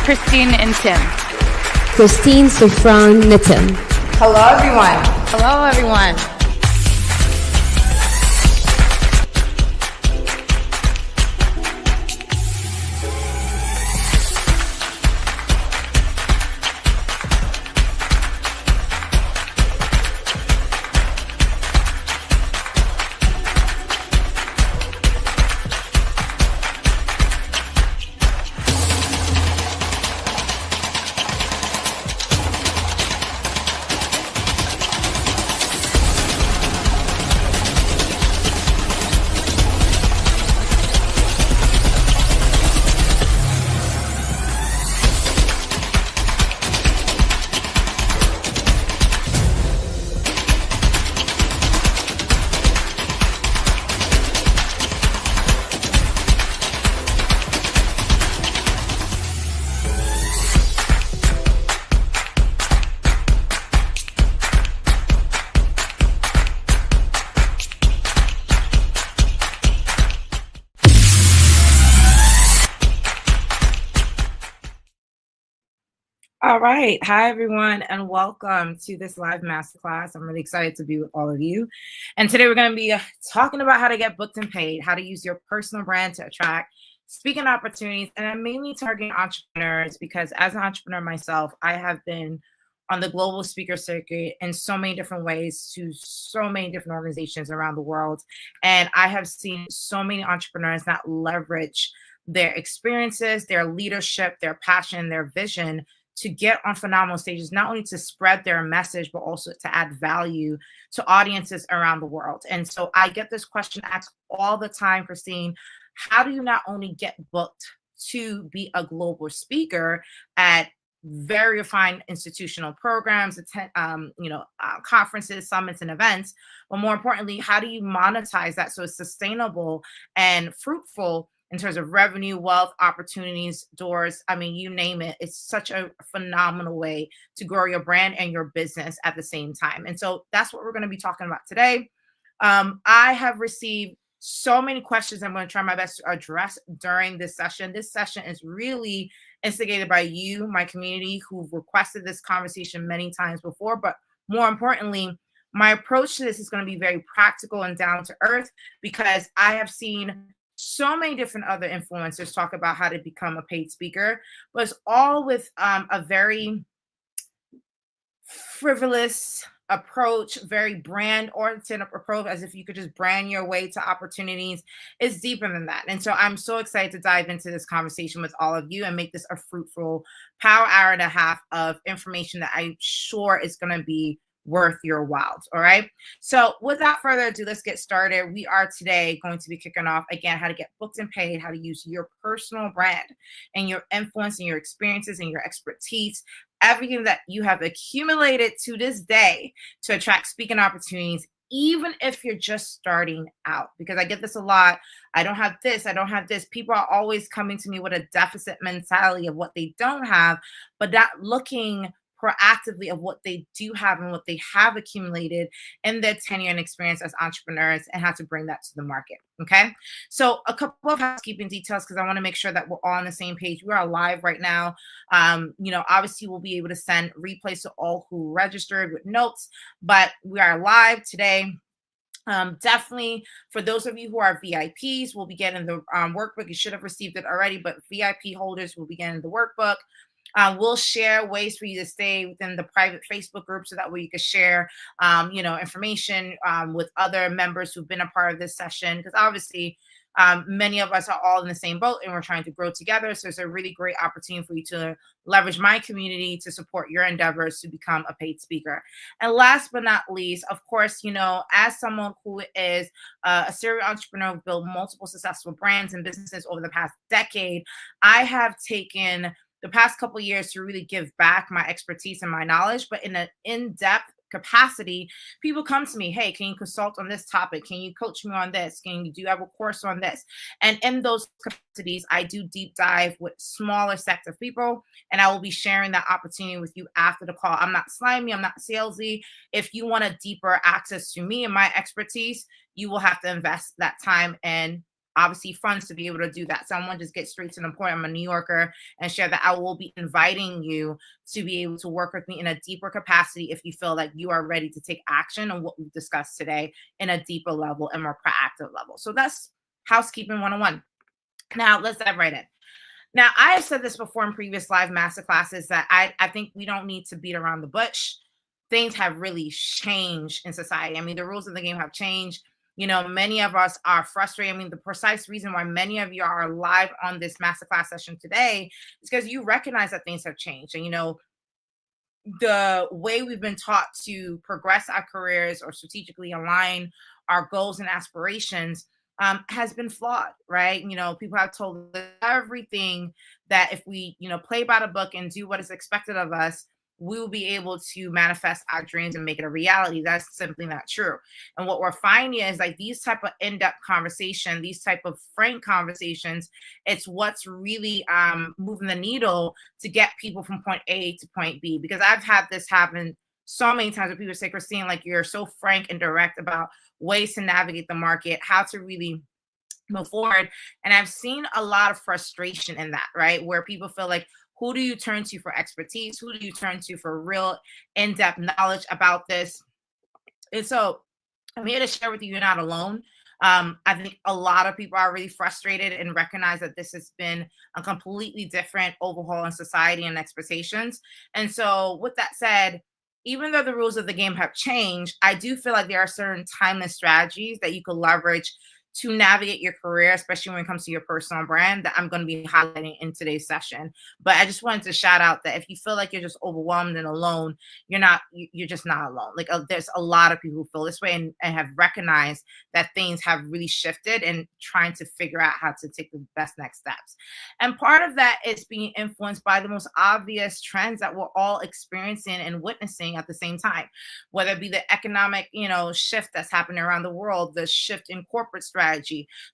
Christine and Tim. Christine, Sofran, Nitin. Hello, everyone. Hello, everyone. All right. Hi, everyone, and welcome to this live masterclass. I'm really excited to be with all of you. And today we're going to be talking about how to get booked and paid, how to use your personal brand to attract speaking opportunities. And I'm mainly targeting entrepreneurs because as an entrepreneur myself, I have been on the global speaker circuit in so many different ways to so many different organizations around the world. And I have seen so many entrepreneurs not leverage their experiences, their leadership, their passion, their vision to get on phenomenal stages, not only to spread their message, but also to add value to audiences around the world. And so I get this question asked all the time, Christine, how do you not only get booked to be a global speaker at very refined institutional programs, attend, conferences, summits, and events, but more importantly, how do you monetize that so it's sustainable and fruitful in terms of revenue, wealth, opportunities, doors? I mean, you name it. It's such a phenomenal way to grow your brand and your business at the same time. And so that's what we're going to be talking about today. I have received so many questions I'm going to try my best to address during this session. This session is really instigated by you, my community, who've requested this conversation many times before. But more importantly, my approach to this is going to be very practical and down to earth because I have seen so many different other influencers talk about how to become a paid speaker, but it's all with a very frivolous approach, very brand oriented approach, as if you could just brand your way to opportunities. It's deeper than that. And so I'm so excited to dive into this conversation with all of you and make this a fruitful power hour and a half of information that I'm sure is going to be worth your while. All right. So without further ado, let's get started. We are today going to be kicking off again, how to get booked and paid, how to use your personal brand and your influence and your experiences and your expertise, everything that you have accumulated to this day to attract speaking opportunities, even if you're just starting out. Because I get this a lot. I don't have this. I don't have this. People are always coming to me with a deficit mentality of what they don't have, but not looking proactively of what they do have and what they have accumulated in their tenure and experience as entrepreneurs and how to bring that to the market. Okay. So a couple of housekeeping details because I want to make sure that we're all on the same page. We are live right now. Obviously we'll be able to send replays to all who registered with notes, but we are live today. Definitely for those of you who are VIPs, we'll be getting the workbook. You should have received it already, but VIP holders will be getting the workbook. We'll share ways for you to stay within the private Facebook group so that way you can share, information with other members who've been a part of this session. Because obviously, many of us are all in the same boat and we're trying to grow together. So it's a really great opportunity for you to leverage my community to support your endeavors to become a paid speaker. And last but not least, of course, as someone who is a serial entrepreneur who built multiple successful brands and businesses over the past decade, I have taken the past couple of years to really give back my expertise and my knowledge, but in an in-depth capacity. People come to me, hey, can you consult on this topic? Can you coach me on this? Do you have a course on this? And in those capacities, I do deep dive with smaller sets of people, and I will be sharing that opportunity with you after the call. I'm not slimy, I'm not salesy. If you want a deeper access to me and my expertise, you will have to invest that time and obviously funds to be able to do that. So I want to just get straight to the point. I'm a New Yorker and share that I will be inviting you to be able to work with me in a deeper capacity if you feel like you are ready to take action on what we've discussed today in a deeper level and more proactive level. So that's housekeeping 101. Now let's dive right in. Now, I have said this before in previous live masterclasses that I think we don't need to beat around the bush. Things have really changed in society. I mean, the rules of the game have changed. You know, many of us are frustrated. I mean, the precise reason why many of you are live on this masterclass session today is because you recognize that things have changed. And, you know, the way we've been taught to progress our careers or strategically align our goals and aspirations has been flawed, right? You know, people have told us everything that if we, you know, play by the book and do what is expected of us, we will be able to manifest our dreams and make it a reality. That's simply not true. And what we're finding is like these type of in-depth conversation, these type of frank conversations, it's what's really moving the needle to get people from point A to point B. Because I've had this happen so many times where people say, Christine, like you're so frank and direct about ways to navigate the market, how to really move forward. And I've seen a lot of frustration in that, right? Where people feel like, who do you turn to for expertise? Who do you turn to for real in-depth knowledge about this? And so I'm here to share with you, you're not alone. I think a lot of people are really frustrated and recognize that this has been a completely different overhaul in society and expectations. And so with that said, even though the rules of the game have changed, I do feel like there are certain timeless strategies that you could leverage to navigate your career, especially when it comes to your personal brand, that I'm going to be highlighting in today's session. But I just wanted to shout out that if you feel like you're just overwhelmed and alone, you're just not alone. Like there's a lot of people who feel this way and have recognized that things have really shifted and trying to figure out how to take the best next steps. And part of that is being influenced by the most obvious trends that we're all experiencing and witnessing at the same time, whether it be the economic, you know, shift that's happening around the world, the shift in corporate strategy,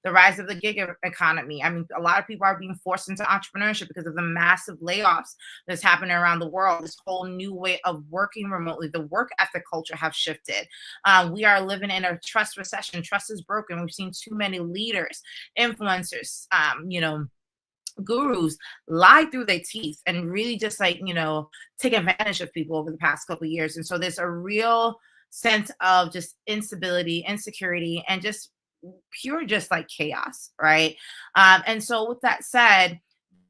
the rise of the gig economy. I mean, a lot of people are being forced into entrepreneurship because of the massive layoffs that's happening around the world. This whole new way of working remotely, the work ethic culture have shifted. We are living in a trust recession. Trust is broken. We've seen too many leaders, influencers, you know, gurus lie through their teeth and really just like, you know, take advantage of people over the past couple of years. And so there's a real sense of just instability, insecurity, and just pure just like chaos, right? And so with that said,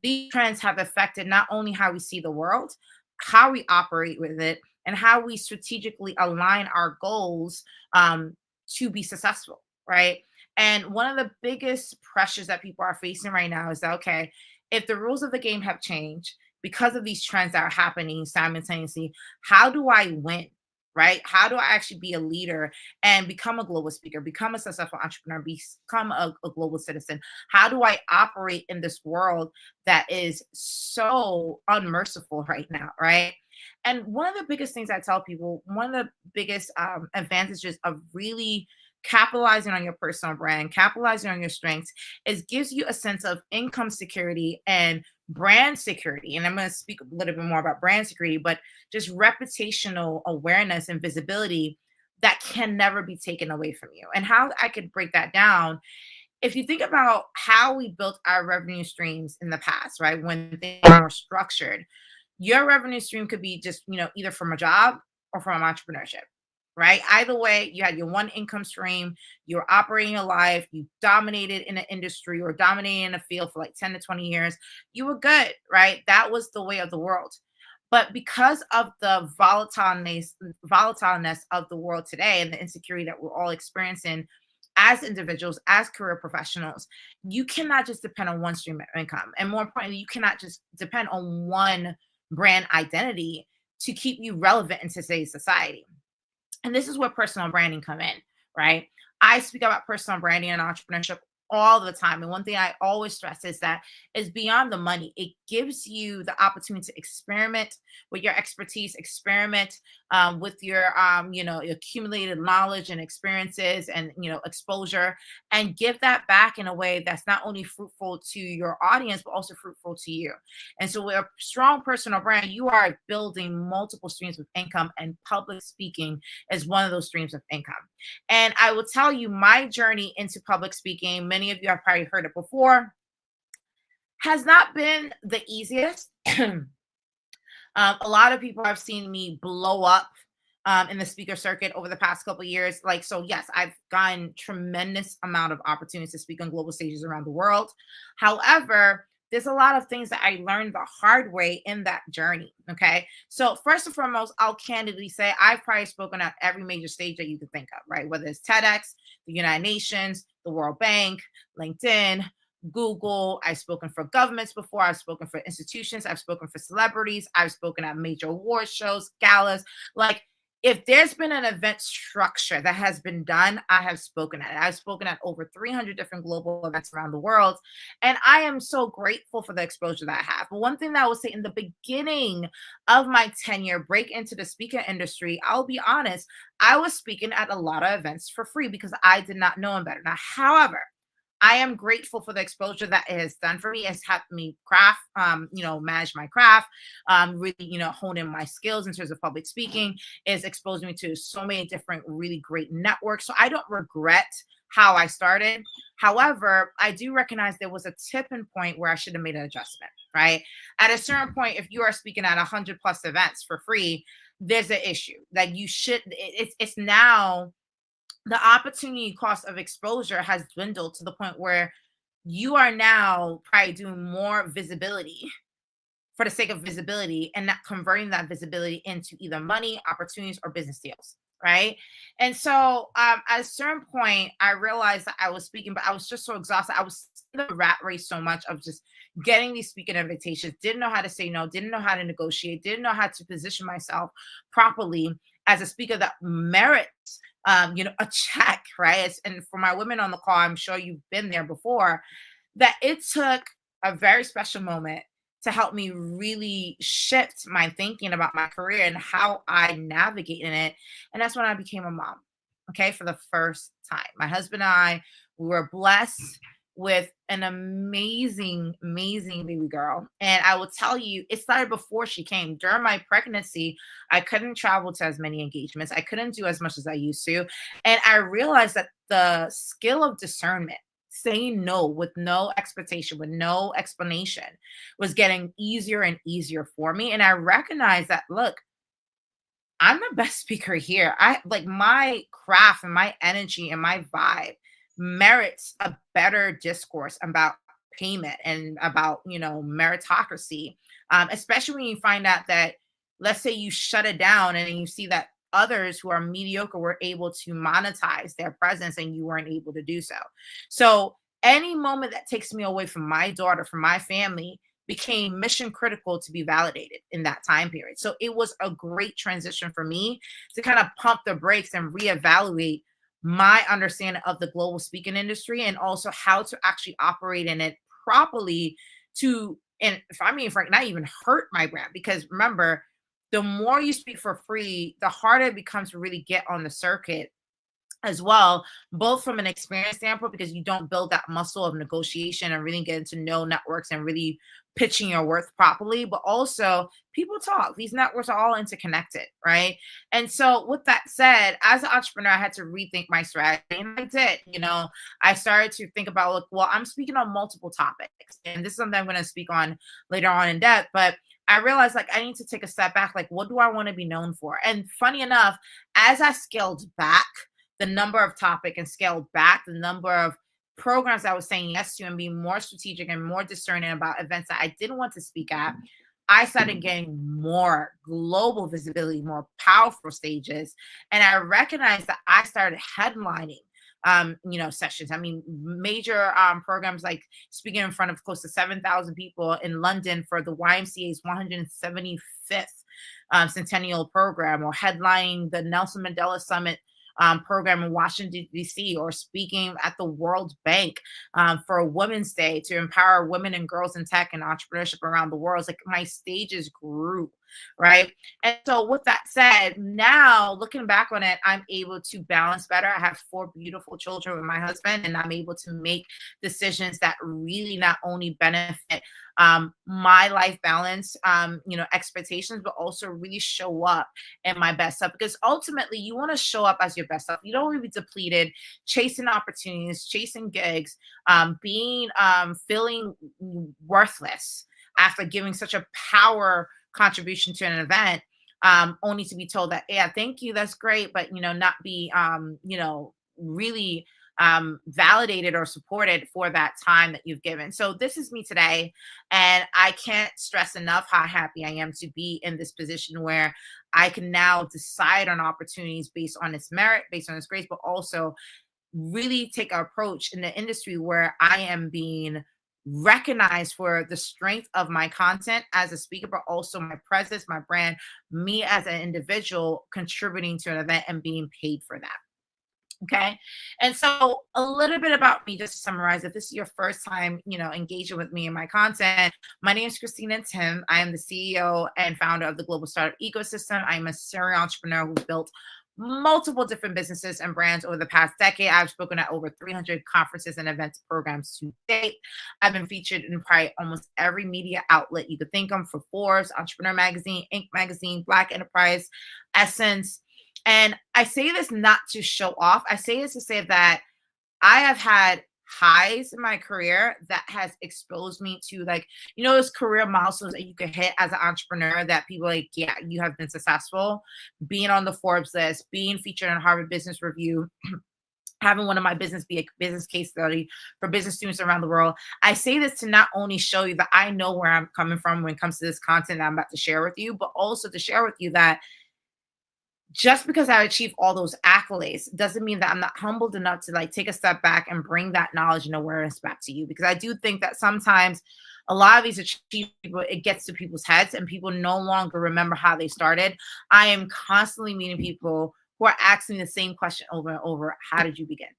these trends have affected not only how we see the world, how we operate with it, and how we strategically align our goals to be successful, right? And one of the biggest pressures that people are facing right now is that, okay, if the rules of the game have changed because of these trends that are happening simultaneously, how do I win? Right? How do I actually be a leader and become a global speaker, become a successful entrepreneur, become a global citizen? How do I operate in this world that is so unmerciful right now? Right? And one of the biggest things I tell people, one of the biggest advantages of really capitalizing on your personal brand, capitalizing on your strengths, is gives you a sense of income security and brand security. And I'm going to speak a little bit more about brand security, but just reputational awareness and visibility that can never be taken away from you. And how I could break that down, if you think about how we built our revenue streams in the past, right? When things were structured, your revenue stream could be just, you know, either from a job or from entrepreneurship, right? Either way, you had your one income stream, you're operating your life, you dominated in an industry or dominated in a field for like 10 to 20 years, you were good, right? That was the way of the world. But because of the volatileness of the world today and the insecurity that we're all experiencing as individuals, as career professionals, you cannot just depend on one stream of income. And more importantly, you cannot just depend on one brand identity to keep you relevant in today's society. And this is where personal branding come in, right? I speak about personal branding and entrepreneurship all the time. And one thing I always stress is that it's beyond the money. It gives you the opportunity to experiment with your expertise, experiment with your, you know, accumulated knowledge and experiences and, you know, exposure, and give that back in a way that's not only fruitful to your audience, but also fruitful to you. And so with a strong personal brand, you are building multiple streams of income, and public speaking is one of those streams of income. And I will tell you, my journey into public speaking, many of you have probably heard it before, has not been the easiest. A lot of people have seen me blow up in the speaker circuit over the past couple of years. Like, so yes, I've gotten tremendous amount of opportunities to speak on global stages around the world. However, there's a lot of things that I learned the hard way in that journey. Okay. So first and foremost, I'll candidly say I've probably spoken at every major stage that you could think of, right? Whether it's TEDx, the United Nations, the World Bank, LinkedIn, Google. I've spoken for governments before. I've spoken for institutions. I've spoken for celebrities. I've spoken at major award shows, galas. Like, if there's been an event structure that has been done, I have spoken at it. I've spoken at over 300 different global events around the world. And I am so grateful for the exposure that I have. But one thing that I would say in the beginning of my tenure, break into the speaker industry, I'll be honest, I was speaking at a lot of events for free because I did not know them better. Now, however, I am grateful for the exposure that it has done for me. It's helped me craft, manage my craft, really, hone in my skills in terms of public speaking. It's exposed me to so many different really great networks. So I don't regret how I started. However, I do recognize there was a tipping point where I should have made an adjustment, right? At a certain point, if you are speaking at 100 plus events for free, there's an issue. Like, you should, it's now the opportunity cost of exposure has dwindled to the point where you are now probably doing more visibility for the sake of visibility and not converting that visibility into either money, opportunities, or business deals. Right. And so at a certain point, I realized that I was speaking, but I was just so exhausted. I was in the rat race so much of just getting these speaking invitations, didn't know how to say no, didn't know how to negotiate, didn't know how to position myself properly as a speaker that merits a check, right? And for my women on the call, I'm sure you've been there before, that it took a very special moment to help me really shift my thinking about my career and how I navigate in it. And that's when I became a mom, okay, for the first time. My husband and I, we were blessed with an amazing, amazing baby girl. And I will tell you, it started before she came. During my pregnancy, I couldn't travel to as many engagements. I couldn't do as much as I used to. And I realized that the skill of discernment, saying no with no expectation, with no explanation, was getting easier and easier for me. And I recognized that, look, I'm the best speaker here. I like my craft and my energy and my vibe merits a better discourse about payment and about meritocracy, especially when you find out that, let's say you shut it down and then you see that others who are mediocre were able to monetize their presence and you weren't able to do so any moment that takes me away from my daughter, from my family, became mission critical to be validated in that time period. So it was a great transition for me to kind of pump the brakes and reevaluate my understanding of the global speaking industry and also how to actually operate in it properly to, and if I mean, frank, not even hurt my brand. Because remember, the more you speak for free, the harder it becomes to really get on the circuit as well, both from an experience standpoint, because you don't build that muscle of negotiation and really getting to know networks and really pitching your worth properly, but also people talk. These networks are all interconnected, right? And so with that said, as an entrepreneur, I had to rethink my strategy, and I did. I started to think about, look, well, I'm speaking on multiple topics, and this is something I'm going to speak on later on in depth, but I realized, like, I need to take a step back. Like, what do I want to be known for? And funny enough, as I scaled back the number of topic and scaled back the number of programs I was saying yes to and being more strategic and more discerning about events that I didn't want to speak at, I started getting more global visibility, more powerful stages. And I recognized that I started headlining sessions. I mean, major programs like speaking in front of close to 7,000 people in London for the YMCA's 175th centennial program, or headlining the Nelson Mandela Summit program in Washington, D.C., or speaking at the World Bank for a Women's Day to empower women and girls in tech and entrepreneurship around the world. It's like my stages grew right? And so with that said, now looking back on it, I'm able to balance better. I have 4 beautiful children with my husband, and I'm able to make decisions that really not only benefit my life balance, expectations, but also really show up in my best self. Because ultimately, you want to show up as your best self. You don't want to be depleted, chasing opportunities, chasing gigs, being feeling worthless after giving such a power contribution to an event, only to be told that, yeah, thank you, that's great, but not be really validated or supported for that time that you've given. So this is me today, and I can't stress enough how happy I am to be in this position where I can now decide on opportunities based on its merit, based on its grace, but also really take an approach in the industry where I am being recognized for the strength of my content as a speaker, but also my presence, my brand, me as an individual contributing to an event and being paid for that. Okay. And so a little bit about me, just to summarize, if this is your first time, engaging with me and my content, my name is Christina Tim. I am the CEO and founder of the Global Startup Ecosystem. I'm a serial entrepreneur who built multiple different businesses and brands over the past decade. I've spoken at over 300 conferences and events programs to date. I've been featured in probably almost every media outlet you could think of, for Forbes, Entrepreneur Magazine, Inc. Magazine, Black Enterprise, Essence. And I say this not to show off. I say this to say that I have had highs in my career that has exposed me to, like, those career milestones that you could hit as an entrepreneur that people like, yeah, you have been successful. Being on the Forbes list, being featured in Harvard Business Review, having one of my business be a business case study for business students around the world. I say this to not only show you that I know where I'm coming from when it comes to this content that I'm about to share with you, but also to share with you that just because I achieve all those accolades doesn't mean that I'm not humbled enough to take a step back and bring that knowledge and awareness back to you. Because I do think that sometimes a lot of these achievements, it gets to people's heads and people no longer remember how they started. I am constantly meeting people who are asking the same question over and over. How did you begin?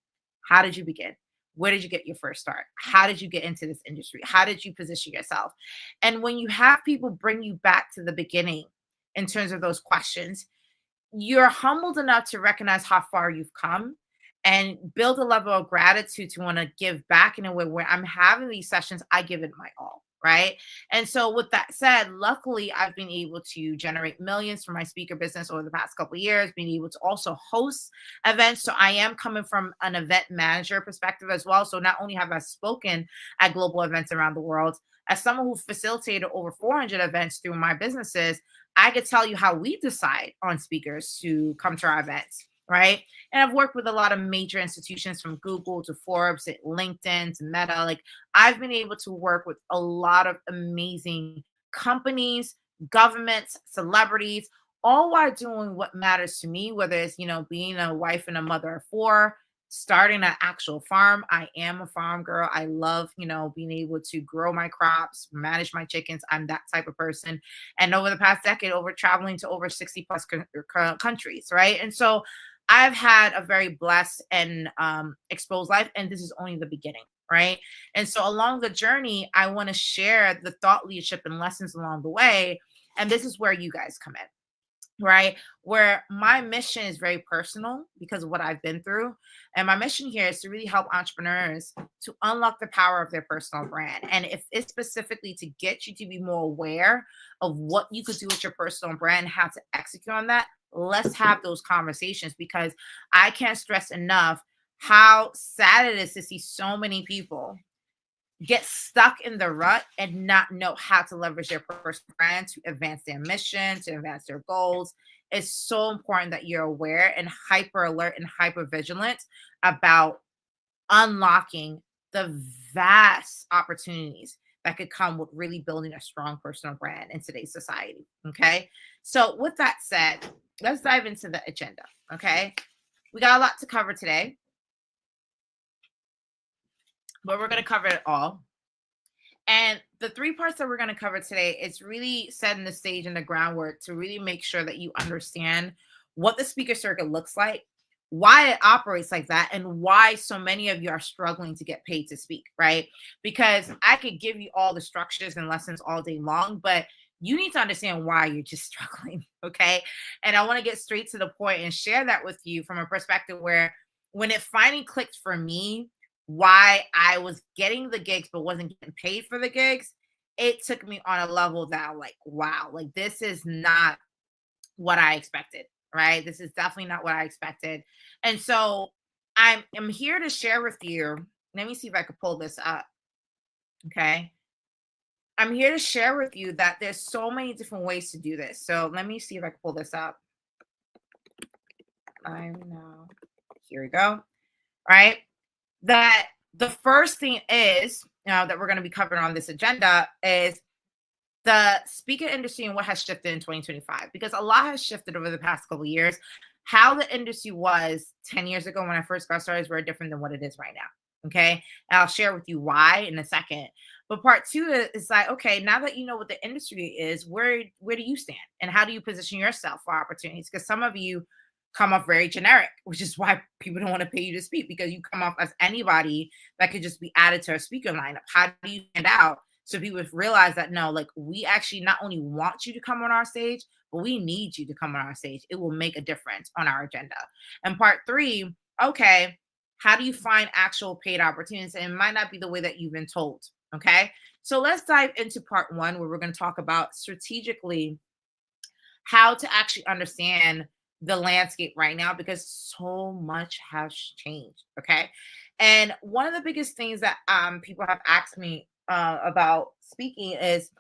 How did you begin? Where did you get your first start? How did you get into this industry? How did you position yourself? And when you have people bring you back to the beginning in terms of those questions, you're humbled enough to recognize how far you've come and build a level of gratitude to want to give back in a way where I'm having these sessions, I give it my all, right? And so with that said, luckily I've been able to generate millions from my speaker business over the past couple of years, being able to also host events. So I am coming from an event manager perspective as well. So not only have I spoken at global events around the world, as someone who facilitated over 400 events through my businesses, I could tell you how we decide on speakers to come to our events, right? And I've worked with a lot of major institutions, from Google to Forbes, to LinkedIn to Meta. Like, I've been able to work with a lot of amazing companies, governments, celebrities, all while doing what matters to me, whether it's, being a wife and a mother of 4, starting an actual farm. I am a farm girl. I love, being able to grow my crops, manage my chickens. I'm that type of person. And over the past decade, over traveling to over 60 plus countries, right? And so I've had a very blessed and exposed life, and this is only the beginning, right? And so along the journey, I want to share the thought leadership and lessons along the way. And this is where you guys come in, right? Where my mission is very personal because of what I've been through. And my mission here is to really help entrepreneurs to unlock the power of their personal brand. And if it's specifically to get you to be more aware of what you could do with your personal brand, how to execute on that, let's have those conversations, because I can't stress enough how sad it is to see so many people get stuck in the rut and not know how to leverage their personal brand to advance their mission, to advance their goals. It's so important that you're aware and hyper alert and hyper vigilant about unlocking the vast opportunities that could come with really building a strong personal brand in today's society. Okay. So with that said, let's dive into the agenda. Okay. We got a lot to cover today, but we're going to cover it all. And the 3 parts that we're going to cover today is really setting the stage and the groundwork to really make sure that you understand what the speaker circuit looks like, why it operates like that, and why so many of you are struggling to get paid to speak, right? Because I could give you all the structures and lessons all day long, but you need to understand why you're just struggling. Okay. And I want to get straight to the point and share that with you from a perspective where when it finally clicked for me, why I was getting the gigs but wasn't getting paid for the gigs, it took me on a level that I'm like, wow, like this is not what I expected, right? This is definitely not what I expected. And so I'm here to share with you. Let me see if I could pull this up. Okay. I'm here to share with you that there's so many different ways to do this. So let me see if I can pull this up. I'm now. Here we go. Right. That the first thing is, that we're going to be covering on this agenda is the speaker industry and what has shifted in 2025, because a lot has shifted over the past couple of years. How the industry was 10 years ago when I first got started is very different than what it is right now. Okay. And I'll share with you why in a second. But part two is like, okay, now that you know what the industry is, where do you stand and how do you position yourself for opportunities? Because some of you come off very generic, which is why people don't want to pay you to speak, because you come off as anybody that could just be added to a speaker lineup. How do you stand out? So people realize that no, like we actually not only want you to come on our stage, but we need you to come on our stage. It will make a difference on our agenda. And part three, okay, how do you find actual paid opportunities? And it might not be the way that you've been told. Okay. So let's dive into part one, where we're going to talk about strategically how to actually understand the landscape right now, because so much has changed. Okay. And one of the biggest things that people have asked me about speaking is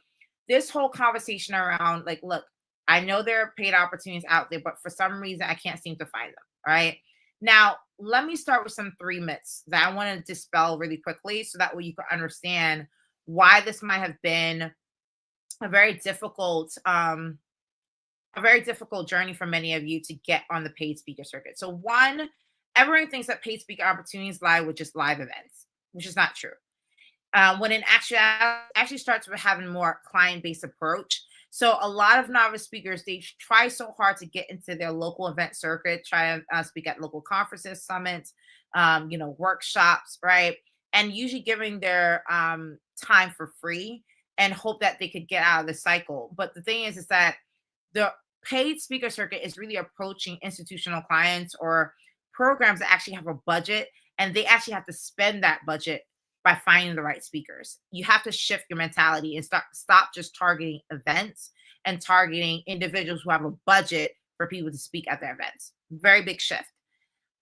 this whole conversation around like, look, I know there are paid opportunities out there, but for some reason I can't seem to find them. All right. Now, let me start with some three myths that I want to dispel really quickly so that way you can understand why this might have been a very difficult journey for many of you to get on the paid speaker circuit. So one, everyone thinks that paid speaker opportunities lie with just live events, which is not true. When in actually starts with having more client-based approach. So a lot of novice speakers, they try so hard to get into their local event circuit, try to speak at local conferences, summits, workshops, right? And usually giving their time for free and hope that they could get out of the cycle. But the thing is that the paid speaker circuit is really approaching institutional clients or programs that actually have a budget, and they actually have to spend that budget by finding the right speakers. You have to shift your mentality and stop just targeting events and targeting individuals who have a budget for people to speak at their events. Very big shift.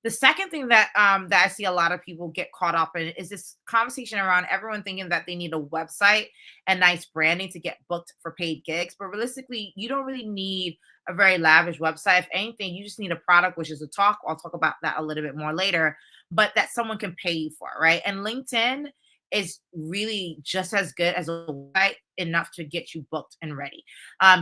The second thing that I see a lot of people get caught up in is this conversation around everyone thinking that they need a website and nice branding to get booked for paid gigs. But realistically, you don't really need a very lavish website. If anything, you just need a product, which is a talk. I'll talk about that a little bit more later, but that someone can pay you for, right? And LinkedIn is really just as good as a website, enough to get you booked and ready.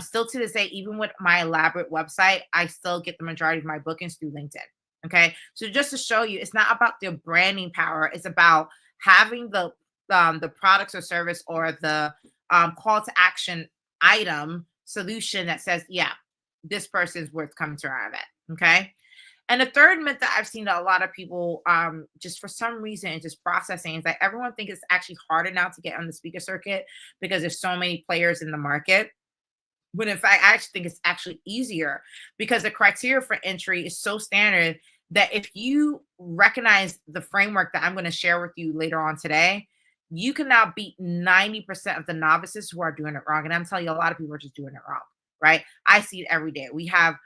Still to this day, even with my elaborate website, I still get the majority of my bookings through LinkedIn. Okay. So just to show you, it's not about their branding power. It's about having the products or service or the call to action item solution that says, yeah, this person is worth coming to our event. Okay. And the third myth that I've seen that a lot of people just for some reason is just processing is that everyone thinks it's actually harder now to get on the speaker circuit because there's so many players in the market. When in fact, I actually think it's actually easier because the criteria for entry is so standard that if you recognize the framework that I'm going to share with you later on today, you can now beat 90% of the novices who are doing it wrong. And I'm telling you, a lot of people are just doing it wrong, right? I see it every day. We have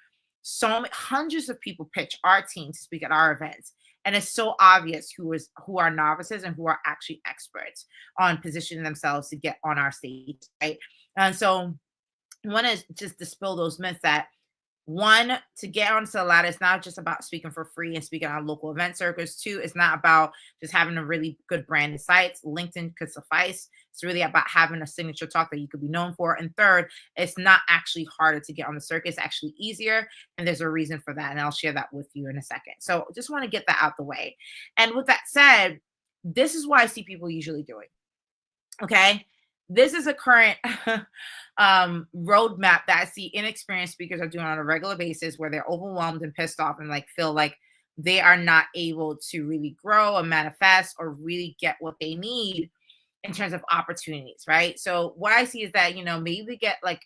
so many, hundreds of people pitch our team to speak at our events. And it's so obvious who are novices and who are actually experts on positioning themselves to get on our stage, right? And so I want to just dispel those myths that one, to get onto the ladder, it's not just about speaking for free and speaking on local event circuits. Two, it's not about just having a really good branded sites. LinkedIn could suffice. It's really about having a signature talk that you could be known for. And third, it's not actually harder to get on the circuit. It's actually easier. And there's a reason for that. And I'll share that with you in a second. So just want to get that out the way. And with that said, this is what I see people usually doing. Okay. This is a current roadmap that I see inexperienced speakers are doing on a regular basis where they're overwhelmed and pissed off and like feel like they are not able to really grow and manifest or really get what they need in terms of opportunities, right? So what I see is that, maybe they get like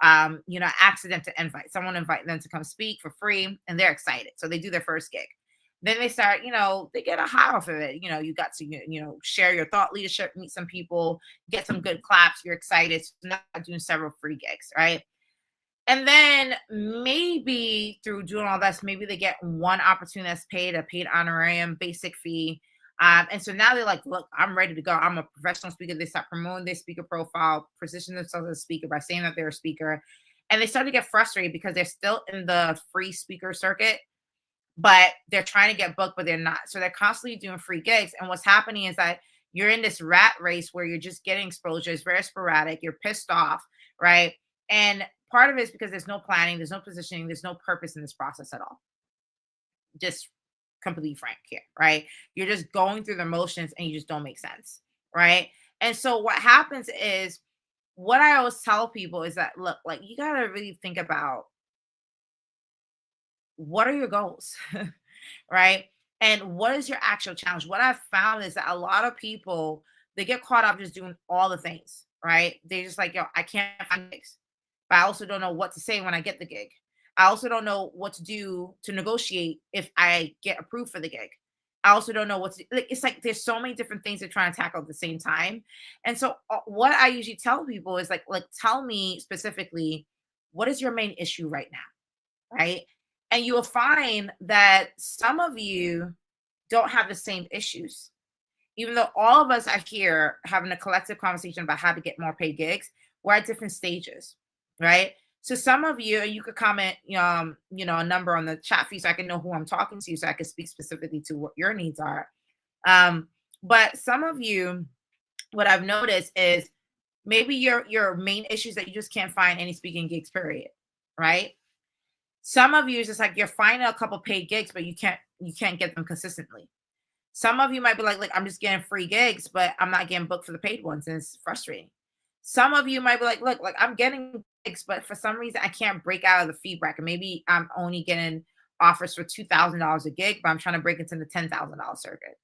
accidental invite. Someone invite them to come speak for free and they're excited. So they do their first gig. Then they start, they get a high off of it. You got to, share your thought leadership, meet some people, get some good claps. You're excited. So now doing several free gigs, right? And then maybe through doing all this, maybe they get one opportunity that's paid, a paid honorarium, basic fee. And so now they're like, look, I'm ready to go. I'm a professional speaker. They start promoting their speaker profile, position themselves as a speaker by saying that they're a speaker. And they start to get frustrated because they're still in the free speaker circuit, but they're trying to get booked, but they're not. So they're constantly doing free gigs. And what's happening is that you're in this rat race where you're just getting exposure. It's very sporadic. You're pissed off, right? And part of it is because there's no planning, there's no positioning, there's no purpose in this process at all. Just completely frank here, right? You're just going through the motions and you just don't make sense, right? And so what happens is, what I always tell people is that, look, like, you got to really think about what are your goals, right? And what is your actual challenge? What I've found is that a lot of people, they get caught up just doing all the things, right? They're just like, yo, I can't find gigs, but I also don't know what to say when I get the gig. I also don't know what to do to negotiate if I get approved for the gig. I also don't know what to like. It's like there's so many different things to try and tackle at the same time. And so what I usually tell people is like tell me specifically, what is your main issue right now, right? And you will find that some of you don't have the same issues. Even though all of us are here having a collective conversation about how to get more paid gigs, we're at different stages, right? So some of you, you could comment, a number on the chat feed so I can know who I'm talking to, so I can speak specifically to what your needs are. But some of you, what I've noticed is maybe your main issues that you just can't find any speaking gigs, period, right? Some of you is just like you're finding a couple paid gigs, but you can't get them consistently. Some of you might be like I'm just getting free gigs, but I'm not getting booked for the paid ones, and it's frustrating. Some of you might be like, look, like I'm getting gigs, but for some reason I can't break out of the fee bracket. Maybe I'm only getting offers for $2,000 a gig, but I'm trying to break into the $10,000 circuit.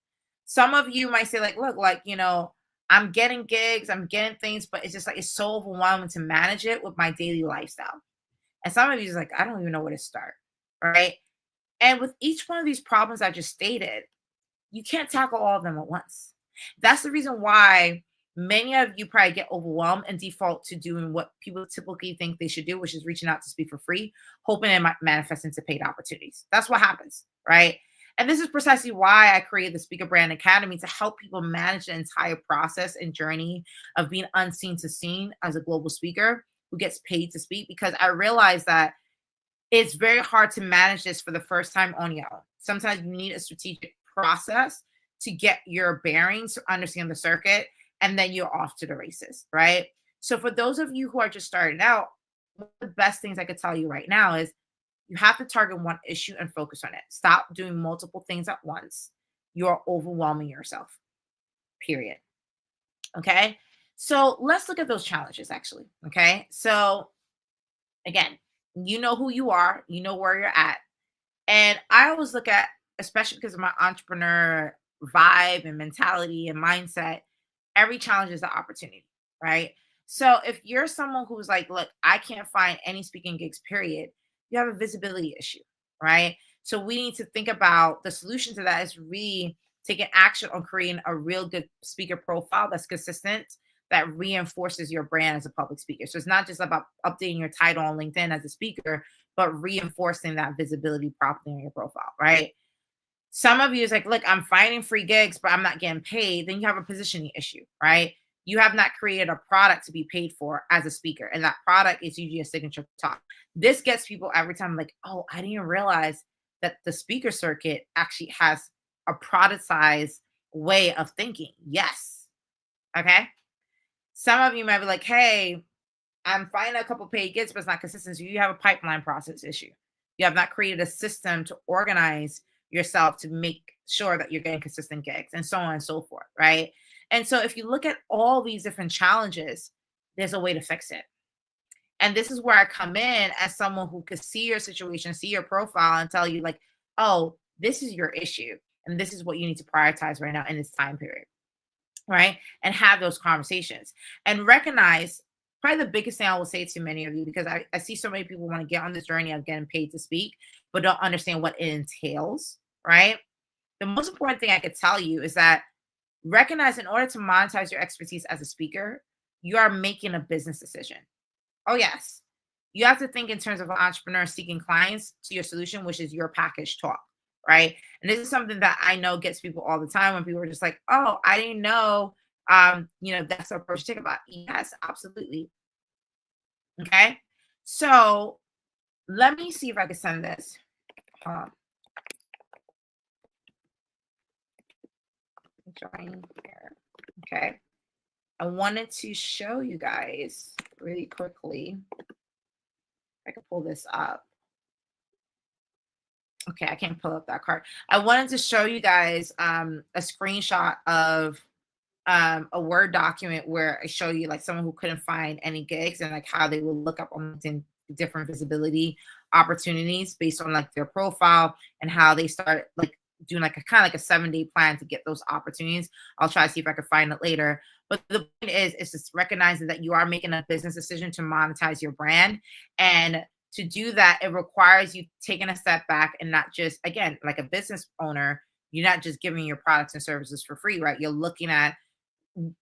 Some of you might say like, look, like, I'm getting gigs, I'm getting things, but it's just like it's so overwhelming to manage it with my daily lifestyle. And some of you is like, I don't even know where to start, right? And with each one of these problems I just stated, you can't tackle all of them at once. That's the reason why many of you probably get overwhelmed and default to doing what people typically think they should do, which is reaching out to speak for free, hoping it might manifest into paid opportunities. That's what happens, right? And this is precisely why I created the Speaker Brand Academy, to help people manage the entire process and journey of being unseen to seen as a global speaker who gets paid to speak, because I realize that it's very hard to manage this for the first time on your own. Sometimes you need a strategic process to get your bearings, to understand the circuit, and then you're off to the races, right? So for those of you who are just starting out, one of the best things I could tell you right now is you have to target one issue and focus on it. Stop doing multiple things at once. You're overwhelming yourself, period. Okay? So let's look at those challenges actually, okay? So again, you know who you are, you know where you're at. And I always look at, especially because of my entrepreneur vibe and mentality and mindset, every challenge is an opportunity, right? So if you're someone who's like, look, I can't find any speaking gigs, period, you have a visibility issue, right? So we need to think about the solution to that is really taking action on creating a real good speaker profile that's consistent, that reinforces your brand as a public speaker. So it's not just about updating your title on LinkedIn as a speaker, but reinforcing that visibility properly on your profile, right? Some of you is like, look, I'm finding free gigs, but I'm not getting paid. Then you have a positioning issue, right? You have not created a product to be paid for as a speaker. And that product is usually a signature talk. This gets people every time like, oh, I didn't realize that the speaker circuit actually has a productized way of thinking. Yes. Okay. Some of you might be like, hey, I'm finding a couple paid gigs, but it's not consistent. So you have a pipeline process issue. You have not created a system to organize yourself to make sure that you're getting consistent gigs, and so on and so forth, right? And so if you look at all these different challenges, there's a way to fix it. And this is where I come in as someone who could see your situation, see your profile, and tell you like, oh, this is your issue, and this is what you need to prioritize right now in this time period, right? And have those conversations and recognize probably the biggest thing I will say to many of you, because I see so many people want to get on this journey of getting paid to speak, but don't understand what it entails, right? The most important thing I could tell you is that recognize in order to monetize your expertise as a speaker, you are making a business decision. Oh, yes. You have to think in terms of an entrepreneur seeking clients to your solution, which is your package talk, right? And this is something that I know gets people all the time when people are just like, oh, I didn't know, that's the approach to take about. Yes, absolutely. Okay. So let me see if I can send this. Um, join here. Okay. I wanted to show you guys really quickly. I can pull this up. Okay, I can't pull up that card. I wanted to show you guys a screenshot of a Word document where I show you like someone who couldn't find any gigs and like how they will look up on LinkedIn different visibility opportunities based on like their profile and how they start like doing like a kind of like a 7-day plan to get those opportunities. I'll try to see if I can find it later. But the point is just recognizing that you are making a business decision to monetize your brand. And to do that, it requires you taking a step back and not just, again, like a business owner, you're not just giving your products and services for free, right? You're looking at,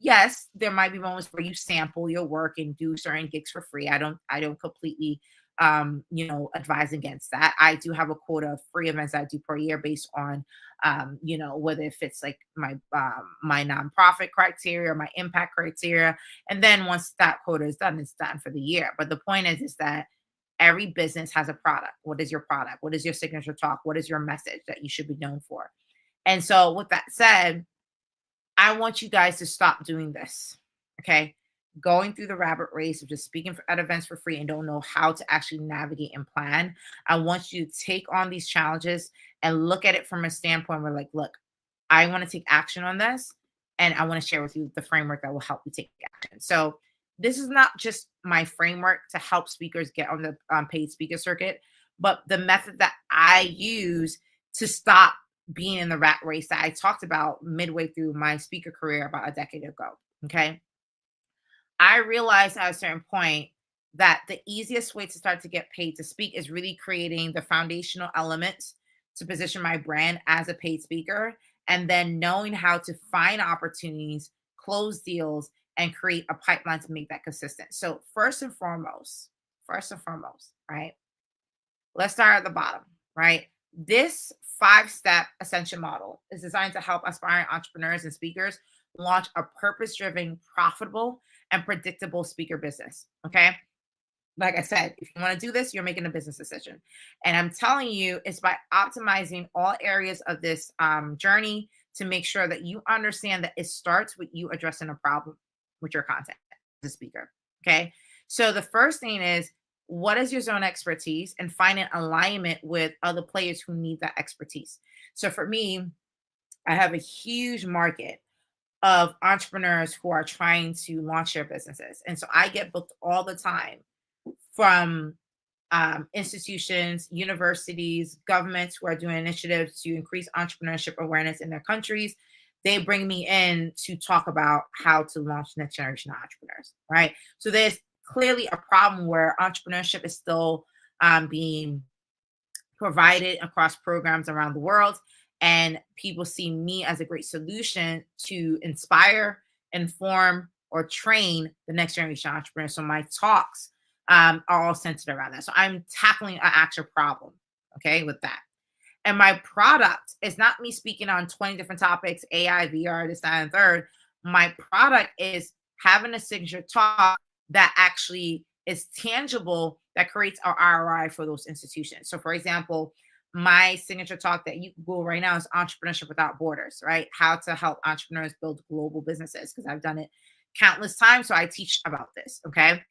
yes, there might be moments where you sample your work and do certain gigs for free. I don't completely advise against that. I do have a quota of free events that I do per year based on whether it fits like my nonprofit criteria or my impact criteria. And then once that quota is done, it's done for the year. But the point is that every business has a product. What is your product? What is your signature talk? What is your message that you should be known for? And so with that said, I want you guys to stop doing this. Okay. Going through the rabbit race of just speaking at events for free and don't know how to actually navigate and plan. I want you to take on these challenges and look at it from a standpoint where, like, look, I want to take action on this and I want to share with you the framework that will help you take action. So, this is not just my framework to help speakers get on the paid speaker circuit, but the method that I use to stop being in the rat race that I talked about midway through my speaker career about a decade ago. Okay. I realized at a certain point that the easiest way to start to get paid to speak is really creating the foundational elements to position my brand as a paid speaker, and then knowing how to find opportunities, close deals, and create a pipeline to make that consistent. So, first and foremost, right? Let's start at the bottom, right? This 5-step ascension model is designed to help aspiring entrepreneurs and speakers launch a purpose driven, profitable, and predictable speaker business. Okay. Like I said, if you want to do this, you're making a business decision. And I'm telling you, it's by optimizing all areas of this journey to make sure that you understand that it starts with you addressing a problem with your content as a speaker. Okay. So the first thing is, what is your zone expertise, and finding alignment with other players who need that expertise. So for me, I have a huge market of entrepreneurs who are trying to launch their businesses. And so I get booked all the time from institutions, universities, governments who are doing initiatives to increase entrepreneurship awareness in their countries. They bring me in to talk about how to launch next generation entrepreneurs, right? So there's clearly a problem where entrepreneurship is still being provided across programs around the world. And people see me as a great solution to inspire, inform, or train the next generation entrepreneurs. So my talks are all centered around that. So I'm tackling an actual problem, okay, with that. And my product is not me speaking on 20 different topics, AI, VR, this, that, and third. My product is having a signature talk that actually is tangible, that creates our ROI for those institutions. So, for example, my signature talk that you Google right now is Entrepreneurship Without Borders, right? How to help entrepreneurs build global businesses, because I've done it countless times. So I teach about this, okay?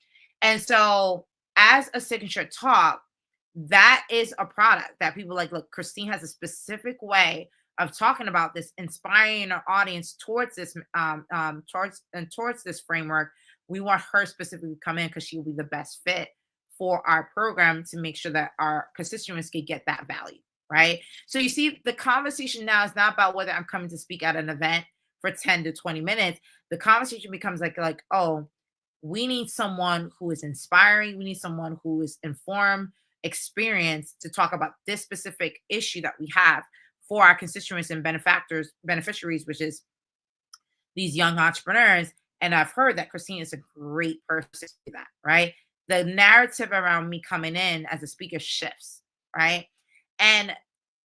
And so, as a signature talk, that is a product that people like, look, Christine has a specific way of talking about this, inspiring our audience towards this, towards this framework. We want her specifically to come in because she will be the best fit for our program to make sure that our constituents can get that value, right? So you see, the conversation now is not about whether I'm coming to speak at an event for 10 to 20 minutes. The conversation becomes like, oh, We need someone who is inspiring. We need someone who is informed, experienced to talk about this specific issue that we have for our constituents and beneficiaries, which is these young entrepreneurs. And I've heard that Christine is a great person to do that, right? The narrative around me coming in as a speaker shifts, right? And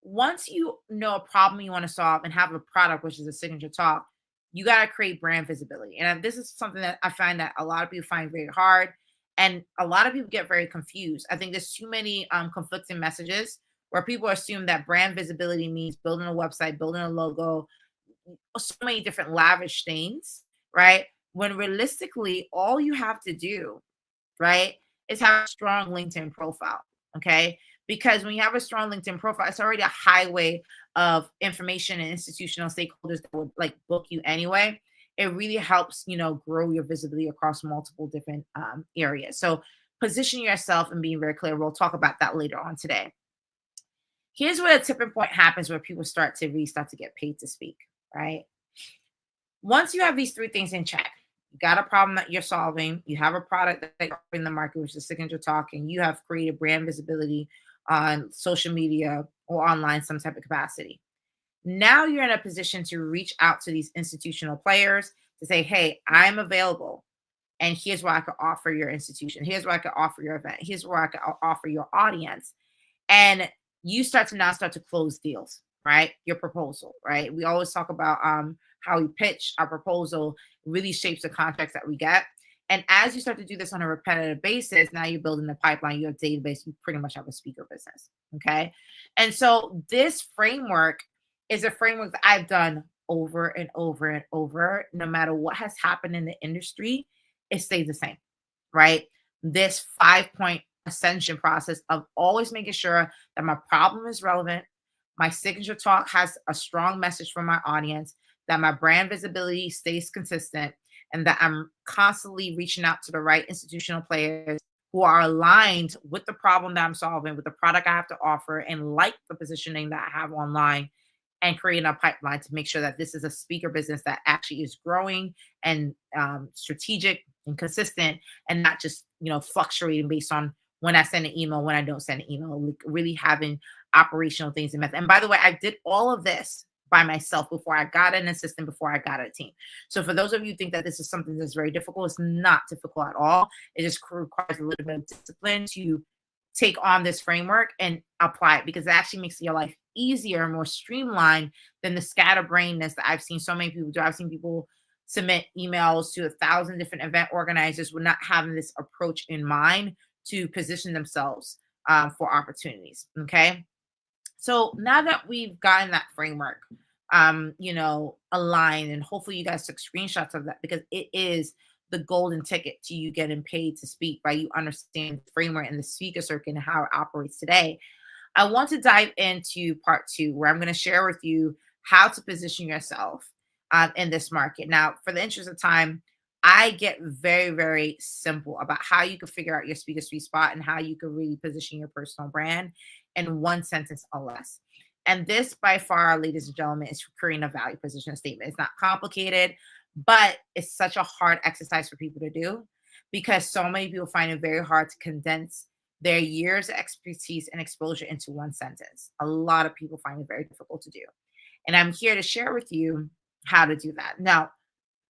once you know a problem you want to solve and have a product, which is a signature talk, you got to create brand visibility. And this is something that I find that a lot of people find very hard. And a lot of people get very confused. I think there's too many conflicting messages where people assume that brand visibility means building a website, building a logo, so many different lavish things, right? When realistically, all you have to do, right, is have a strong LinkedIn profile. Okay. Because when you have a strong LinkedIn profile, it's already a highway of information and institutional stakeholders that would like book you anyway. It really helps, grow your visibility across multiple different areas. So position yourself and being very clear. We'll talk about that later on today. Here's where the tipping point happens where people start to get paid to speak, right? Once you have these three things in check, you got a problem that you're solving, you have a product that you're in the market, which is signature talk, and you have created brand visibility on social media or online, some type of capacity. Now you're in a position to reach out to these institutional players to say, hey, I'm available. And here's what I could offer your institution. Here's what I could offer your event. Here's what I could offer your audience. And you start to close deals, right? Your proposal, right? We always talk about how we pitch our proposal really shapes the contracts that we get. And as you start to do this on a repetitive basis, now you're building the pipeline, you have database, you pretty much have a speaker business. Okay. And so this framework is a framework that I've done over and over and over. No matter what has happened in the industry, it stays the same, right? This 5-point ascension process of always making sure that my problem is relevant, my signature talk has a strong message for my audience, that my brand visibility stays consistent, and that I'm constantly reaching out to the right institutional players who are aligned with the problem that I'm solving, with the product I have to offer, and like the positioning that I have online, and creating a pipeline to make sure that this is a speaker business that actually is growing and strategic and consistent, and not just fluctuating based on when I send an email, when I don't send an email, like really having operational things in method. And by the way, I did all of this by myself before I got an assistant, before I got a team. So for those of you who think that this is something that's very difficult, it's not difficult at all. It just requires a little bit of discipline to take on this framework and apply it, because it actually makes your life easier, more streamlined than the scatterbrainness that I've seen so many people do. I've seen people submit emails to 1,000 different event organizers with not having this approach in mind to position themselves for opportunities. Okay. So now that we've gotten that framework, aligned, and hopefully you guys took screenshots of that, because it is the golden ticket to you getting paid to speak by you understand the framework and the speaker circuit and how it operates today. I want to dive into part 2, where I'm going to share with you how to position yourself in this market. Now, for the interest of time, I get very, very simple about how you can figure out your speaker sweet spot and how you can really position your personal brand in one sentence or less. And this, by far, ladies and gentlemen, is creating a value position statement. It's not complicated, but it's such a hard exercise for people to do, because so many people find it very hard to condense their years of expertise and exposure into one sentence. A lot of people find it very difficult to do. And I'm here to share with you how to do that. Now,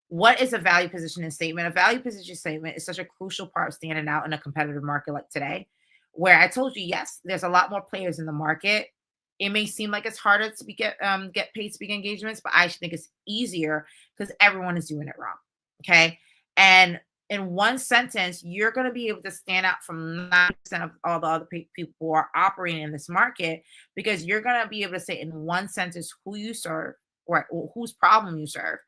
what is a value positioning statement? A value positioning statement is such a crucial part of standing out in a competitive market like today, where I told you, yes, there's a lot more players in the market. It may seem like it's harder to get paid speaking engagements, but I actually think it's easier because everyone is doing it wrong. Okay. And in one sentence, you're going to be able to stand out from 90% of all the other people who are operating in this market, because you're going to be able to say in one sentence who you serve, or whose problem you serve,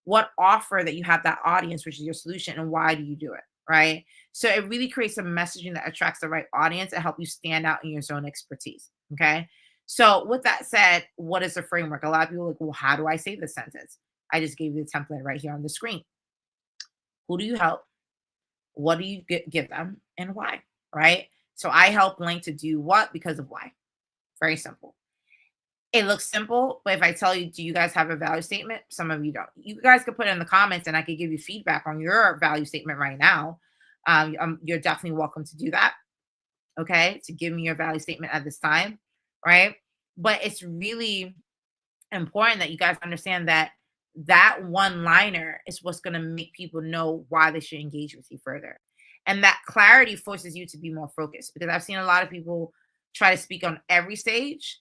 what offer that you have that audience, which is your solution, and why do you do it, right? So it really creates a messaging that attracts the right audience and help you stand out in your zone expertise, okay? So with that said, what is the framework? A lot of people are like, well, how do I say this sentence? I just gave you the template right here on the screen. Who do you help? What do you give them, and why, right? So I help Link to do what because of why. Very simple. It looks simple, but if I tell you, do you guys have a value statement? Some of you don't. You guys could put it in the comments and I could give you feedback on your value statement right now. You're definitely welcome to do that. Okay. To give me your value statement at this time. Right. But it's really important that you guys understand that that one liner is what's going to make people know why they should engage with you further. And that clarity forces you to be more focused because I've seen a lot of people try to speak on every stage.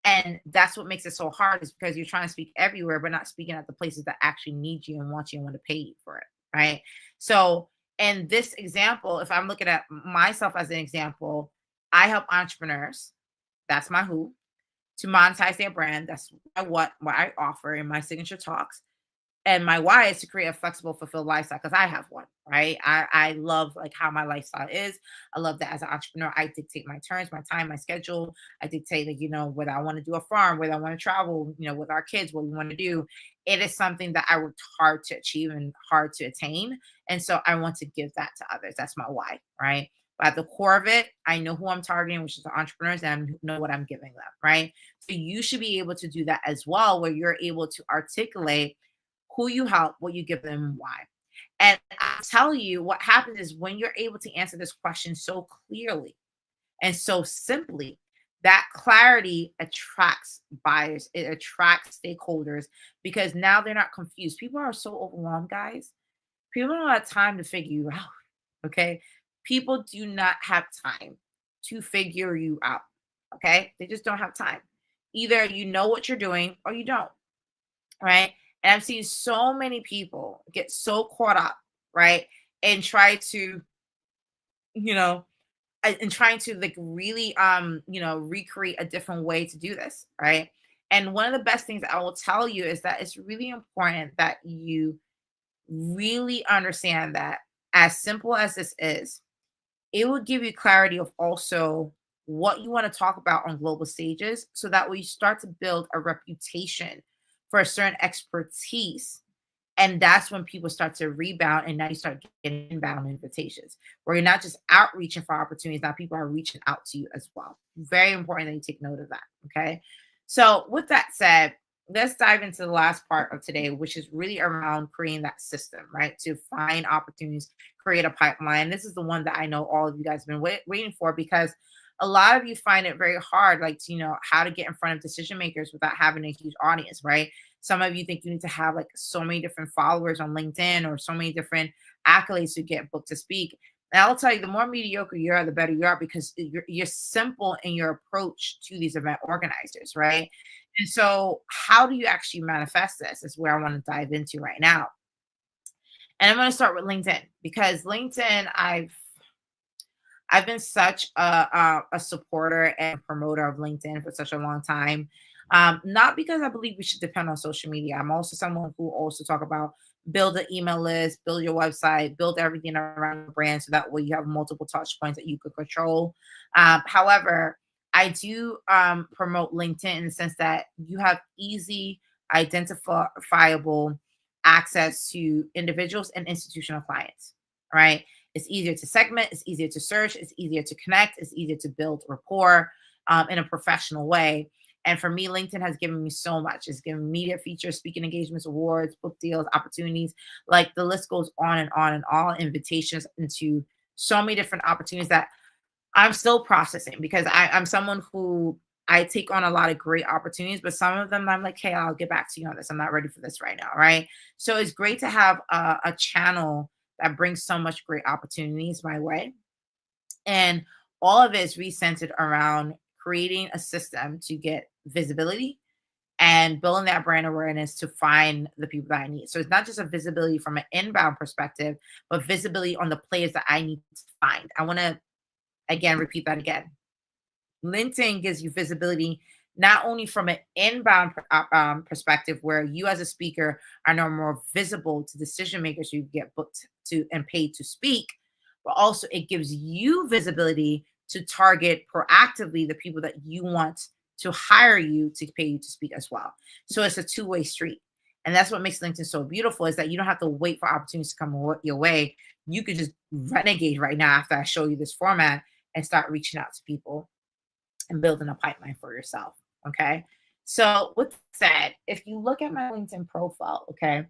And that's what makes it so hard is because you're trying to speak everywhere, but not speaking at the places that actually need you and want you and want to pay you for it. Right. So, in this example, if I'm looking at myself as an example, I help entrepreneurs. That's my who to monetize their brand. That's what I offer in my signature talks. And my why is to create a flexible, fulfilled lifestyle because I have one, right? I love like how my lifestyle is. I love that as an entrepreneur, I dictate my turns, my time, my schedule. I dictate like, whether I want to do a farm, whether I want to travel, with our kids, what we want to do. It is something that I worked hard to achieve and hard to attain. And so I want to give that to others. That's my why, right? But at the core of it, I know who I'm targeting, which is the entrepreneurs, and I know what I'm giving them, right? So you should be able to do that as well, where you're able to articulate who you help, what you give them, and why. And I tell you, what happens is when you're able to answer this question so clearly and so simply, that clarity attracts buyers, it attracts stakeholders because now they're not confused. People are so overwhelmed, guys. People don't have time to figure you out. Okay. People do not have time to figure you out. Okay. They just don't have time. Either you know what you're doing or you don't. Right. And I've seen so many people get so caught up, right? And try to, you know, and trying to like really recreate a different way to do this, right? And one of the best things I will tell you is that it's really important that you really understand that as simple as this is, it will give you clarity of also what you want to talk about on global stages so that way you start to build a reputation for a certain expertise. And that's when people start to rebound and now you start getting inbound invitations where you're not just outreaching for opportunities, now people are reaching out to you as well. Very important that you take note of that. Okay. So with that said, let's dive into the last part of today, which is really around creating that system, right? To find opportunities, create a pipeline. This is the one that I know all of you guys have been waiting for because a lot of you find it very hard, like to, how to get in front of decision makers without having a huge audience, right? Some of you think you need to have like so many different followers on LinkedIn or so many different accolades to get booked to speak. And I'll tell you, the more mediocre you are, the better you are because you're simple in your approach to these event organizers, right? And so, how do you actually manifest this? Is where I want to dive into right now. And I'm going to start with LinkedIn because LinkedIn, I've been such a supporter and promoter of LinkedIn for such a long time. Not because I believe we should depend on social media. I'm also someone who also talk about build an email list, build your website, build everything around your brand so that way you have multiple touch points that you could control. However, I do promote LinkedIn in the sense that you have easy, identifiable access to individuals and institutional clients, right? It's easier to segment, it's easier to search, it's easier to connect, it's easier to build rapport in a professional way. And for me, LinkedIn has given me so much. It's given media features, speaking engagements, awards, book deals, opportunities. Like the list goes on and on and all invitations into so many different opportunities that I'm still processing because I'm someone who I take on a lot of great opportunities, but some of them I'm like, hey, I'll get back to you on this. I'm not ready for this right now. Right. So it's great to have a channel that brings so much great opportunities my way. And all of it is recentered around creating a system to get visibility and building that brand awareness to find the people that I need. So it's not just a visibility from an inbound perspective, but visibility on the players that I need to find. I want to, again, repeat that again. LinkedIn gives you visibility not only from an inbound perspective, where you as a speaker are now more visible to decision makers who get booked to and paid to speak, but also it gives you visibility to target proactively the people that you want to hire you to pay you to speak as well. So it's a two-way street. And that's what makes LinkedIn so beautiful is that you don't have to wait for opportunities to come your way. You could just renegade right now after I show you this format and start reaching out to people and building a pipeline for yourself. Okay. So with that said, if you look at my LinkedIn profile, okay,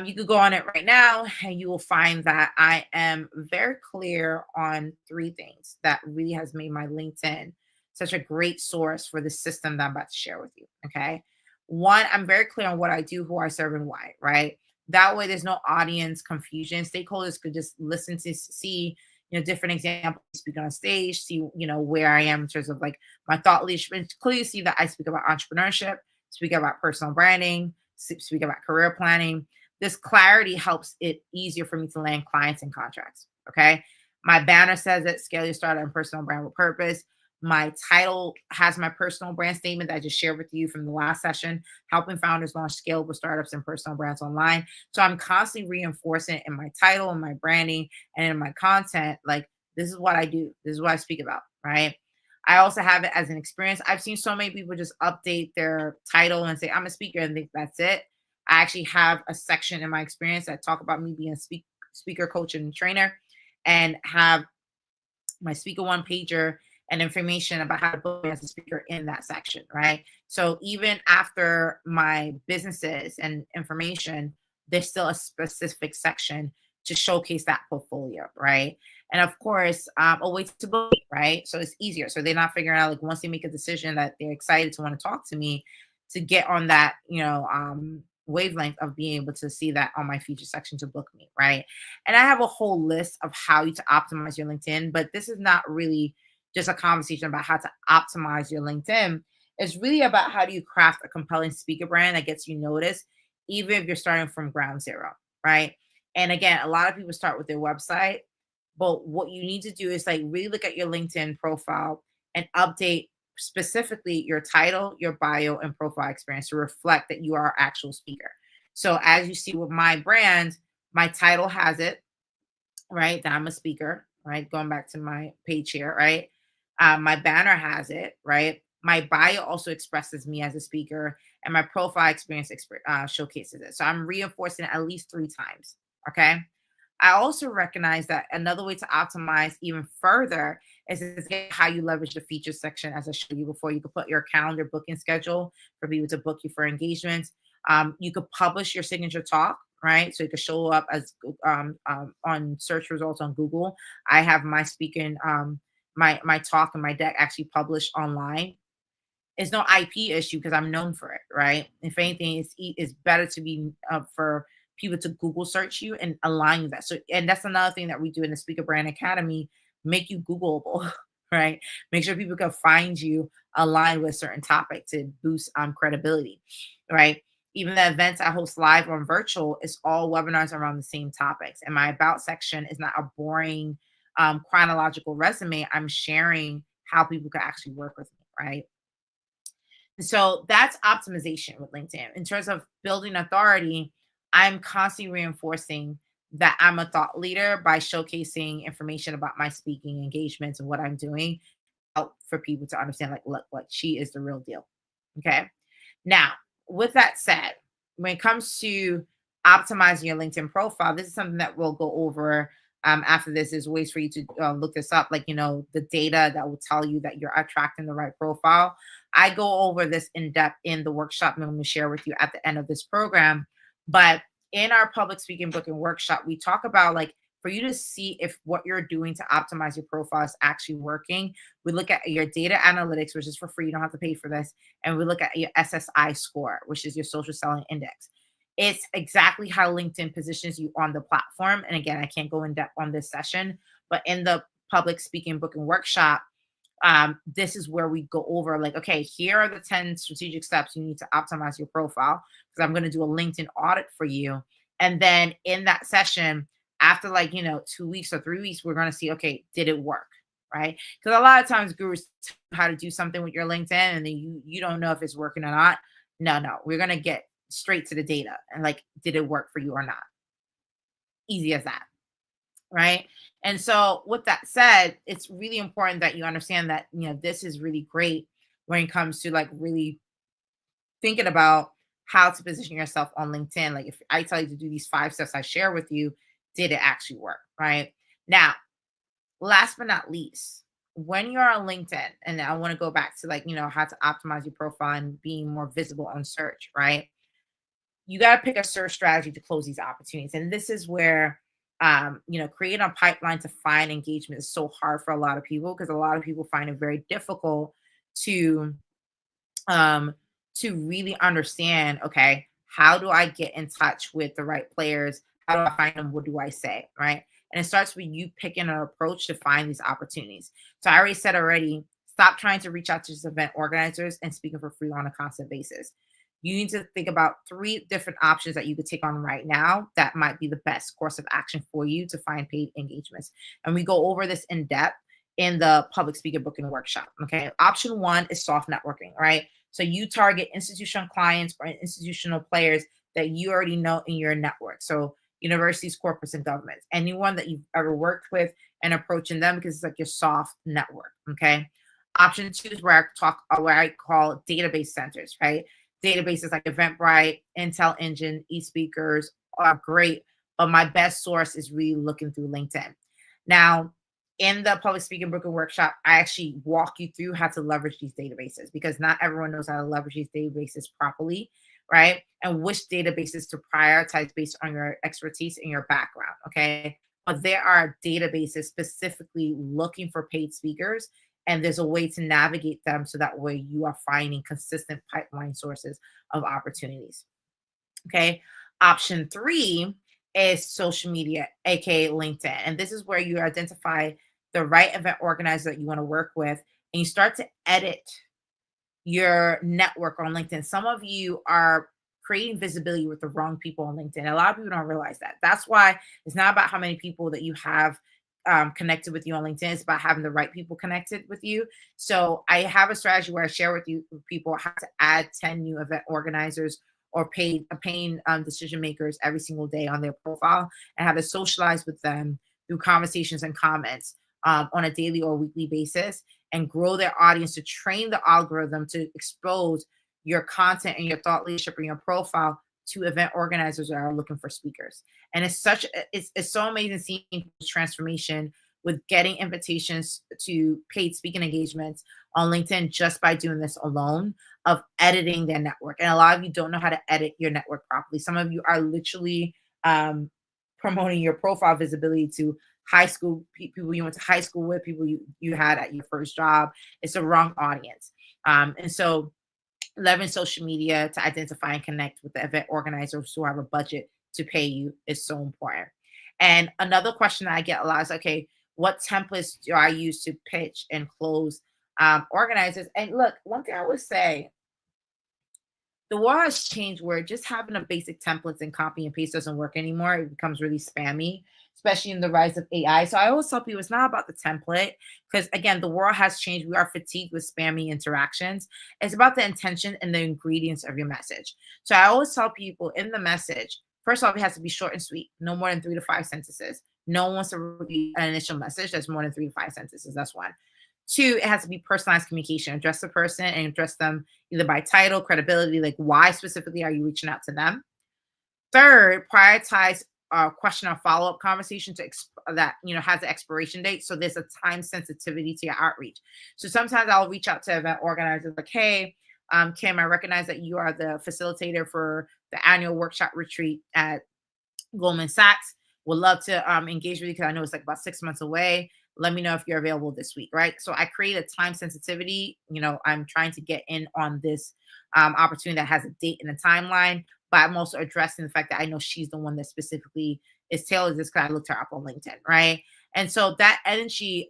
you could go on it right now and you will find that I am very clear on three things that really has made my LinkedIn such a great source for the system that I'm about to share with you. Okay. One, I'm very clear on what I do, who I serve, and why, right? That way there's no audience confusion. Stakeholders could just listen to see, different examples, speak on stage, see, where I am in terms of like my thought leadership. And clearly see that I speak about entrepreneurship, speak about personal branding, speak about career planning. This clarity helps it easier for me to land clients and contracts. Okay. My banner says that scale your startup and personal brand with purpose. My title has my personal brand statement that I just shared with you from the last session, helping founders launch scalable startups and personal brands online. So I'm constantly reinforcing it in my title and my branding and in my content. Like, this is what I do. This is what I speak about. Right. I also have it as an experience. I've seen so many people just update their title and say, I'm a speaker, and think that's it. I actually have a section in my experience that talk about me being a speaker, coach, and trainer, and have my speaker one pager and information about how to book me as a speaker in that section, right? So even after my businesses and information, there's still a specific section to showcase that portfolio, right? And of course, a way to book me, right? So it's easier. So they're not figuring out like once they make a decision that they're excited to want to talk to me, to get on that, wavelength of being able to see that on my feature section to book me, right? And I have a whole list of how you to optimize your LinkedIn, but this is not really just a conversation about how to optimize your LinkedIn. It's really about how do you craft a compelling speaker brand that gets you noticed, even if you're starting from ground zero, right? And again, a lot of people start with their website, but what you need to do is like really look at your LinkedIn profile and update specifically your title, your bio, and profile experience to reflect that you are an actual speaker. So as you see with my brand, my title has it, right? That I'm a speaker, right? Going back to my page here, right? My banner has it, right? My bio also expresses me as a speaker, and my profile experience showcases it. So I'm reinforcing it at least 3 times. Okay. I also recognize that another way to optimize even further is how you leverage the features section, as I showed you before. You could put your calendar booking schedule for people to book you for engagements. You could publish your signature talk, right? So it could show up as on search results on Google. I have my speaking, my talk and my deck actually published online. It's no IP issue because I'm known for it, right? If anything, it's better to be for people to Google search you and align with that. So, and that's another thing that we do in the Speaker Brand Academy: make you Googleable, right? Make sure people can find you aligned with a certain topic to boost credibility, right? Even the events I host live or virtual is all webinars around the same topics. And my about section is not a boring chronological resume. I'm sharing how people can actually work with me, right? So that's optimization with LinkedIn. In terms of building authority, I'm constantly reinforcing that I'm a thought leader by showcasing information about my speaking engagements and what I'm doing out for people to understand, like, look, like she is the real deal. Okay. Now, with that said, when it comes to optimizing your LinkedIn profile, this is something that we'll go over after this. Is ways for you to look this up, like, the data that will tell you that you're attracting the right profile. I go over this in depth in the workshop I'm going to share with you at the end of this program. But in our public speaking book and workshop, we talk about like for you to see if what you're doing to optimize your profile is actually working. We look at your data analytics, which is for free. You don't have to pay for this. And we look at your SSI score, which is your social selling index. It's exactly how LinkedIn positions you on the platform. And again, I can't go in depth on this session, but in the public speaking book and workshop, this is where we go over like, okay, here are the 10 strategic steps you need to optimize your profile, because I'm going to do a LinkedIn audit for you. And then in that session, after like, 2 weeks or 3 weeks, we're going to see, okay, did it work? Right. Because a lot of times gurus tell you how to do something with your LinkedIn and then you don't know if it's working or not. No, we're going to get straight to the data and like, did it work for you or not? Easy as that. Right. And so, with that said, it's really important that you understand that, this is really great when it comes to like really thinking about how to position yourself on LinkedIn. Like, if I tell you to do these 5 steps I share with you, did it actually work? Right now, last but not least, when you're on LinkedIn, and I want to go back to like, how to optimize your profile and being more visible on search, right? You got to pick a search strategy to close these opportunities. And this is where, creating a pipeline to find engagement is so hard for a lot of people because a lot of people find it very difficult to um, to really understand, okay, how do I get in touch with the right players? How do I find them? What do I say? Right. And it starts with you picking an approach to find these opportunities. So I already said already, stop trying to reach out to just event organizers and speaking for free on a constant basis. You need to think about 3 different options that you could take on right now that might be the best course of action for you to find paid engagements. And we go over this in depth in the public speaker booking workshop. Okay. Option 1 is soft networking, right? So you target institutional clients or institutional players that you already know in your network. So universities, corporates, and governments, anyone that you've ever worked with and approaching them because it's like your soft network. Okay. Option 2 is where I call database centers, right? Databases like Eventbrite, Intel Engine, eSpeakers are great, but my best source is really looking through LinkedIn. Now, in the public speaking book and workshop, I actually walk you through how to leverage these databases because not everyone knows how to leverage these databases properly, right? And which databases to prioritize based on your expertise and your background, okay? But there are databases specifically looking for paid speakers, and there's a way to navigate them so that way you are finding consistent pipeline sources of opportunities. Okay. Option 3 is social media, aka LinkedIn. And this is where you identify the right event organizer that you want to work with and you start to edit your network on LinkedIn. Some of you are creating visibility with the wrong people on LinkedIn. A lot of people don't realize that. That's why it's not about how many people that you have connected with you on LinkedIn. It's about having the right people connected with you. So I have a strategy where I share with you people how to add 10 new event organizers or paying decision makers every single day on their profile and how to socialize with them through conversations and comments on a daily or weekly basis and grow their audience to train the algorithm to expose your content and your thought leadership and your profile to event organizers that are looking for speakers. And it's so amazing seeing people's transformation with getting invitations to paid speaking engagements on LinkedIn just by doing this alone of editing their network. And a lot of you don't know how to edit your network properly. Some of you are literally promoting your profile visibility to high school people you went to high school with, people you had at your first job. It's the wrong audience. And so leveraging social media to identify and connect with the event organizers who have a budget to pay you is so important. And another question that I get a lot is, okay, what templates do I use to pitch and close organizers? And look, one thing I would say, the world has changed where just having a basic templates and copy and paste doesn't work anymore. It becomes really spammy, especially in the rise of AI. So I always tell people it's not about the template because again, the world has changed. We are fatigued with spammy interactions. It's about the intention and the ingredients of your message. So I always tell people in the message, first off, it has to be short and sweet, no more than 3 to 5 sentences. No one wants to read an initial message that's more than 3 to 5 sentences. That's one. 2, it has to be personalized communication. Address the person and address them either by title, credibility, like why specifically are you reaching out to them. 3rd, prioritize a question or follow-up conversation that has an expiration date. So there's a time sensitivity to your outreach. So sometimes I'll reach out to event organizers like, hey, Kim, I recognize that you are the facilitator for the annual workshop retreat at Goldman Sachs. Would love to engage with you because I know it's like about 6 months away. Let me know if you're available this week, right? So I create a time sensitivity. I'm trying to get in on this opportunity that has a date and a timeline, but I'm also addressing the fact that I know she's the one that specifically is tailored this because I looked her up on LinkedIn, right? And so that energy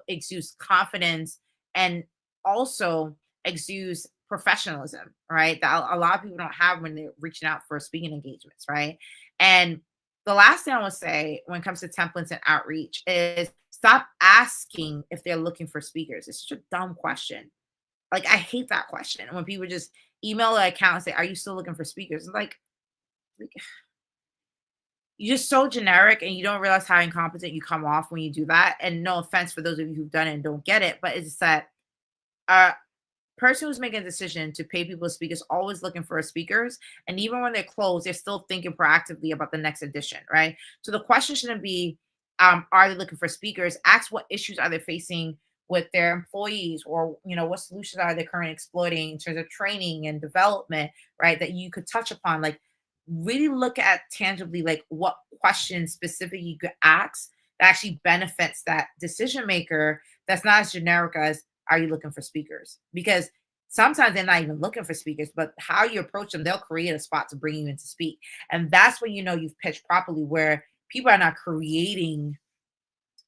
exudes confidence and also exudes professionalism, right? That a lot of people don't have when they're reaching out for speaking engagements, right? And the last thing I want to say when it comes to templates and outreach is stop asking if they're looking for speakers. It's such a dumb question. Like, I hate that question. When people just email an account and say, are you still looking for speakers? It's like, you're just so generic and you don't realize how incompetent you come off when you do that. And no offense for those of you who've done it and don't get it, but it's that person who's making a decision to pay people to speak is always looking for speakers. And even when they're closed, they're still thinking proactively about the next edition, right? So the question shouldn't be, are they looking for speakers? Ask what issues are they facing with their employees, or what solutions are they currently exploiting in terms of training and development, right? That you could touch upon, like really look at tangibly, like what questions specific you could ask that actually benefits that decision maker, that's not as generic as, are you looking for speakers? Because sometimes they're not even looking for speakers, but how you approach them, they'll create a spot to bring you in to speak. And that's when you've pitched properly, where people are not creating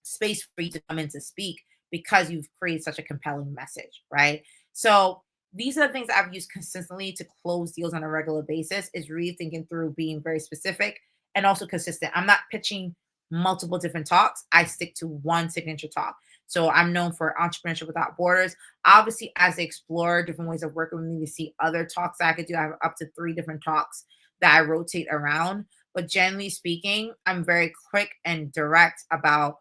space for you to come in to speak because you've created such a compelling message, right? So these are the things I've used consistently to close deals on a regular basis, is really thinking through being very specific and also consistent. I'm not pitching multiple different talks. I stick to one signature talk. So I'm known for Entrepreneurship Without Borders. Obviously, as I explore different ways of working with me, to see other talks that I could do, I have up to 3 different talks that I rotate around. But generally speaking, I'm very quick and direct about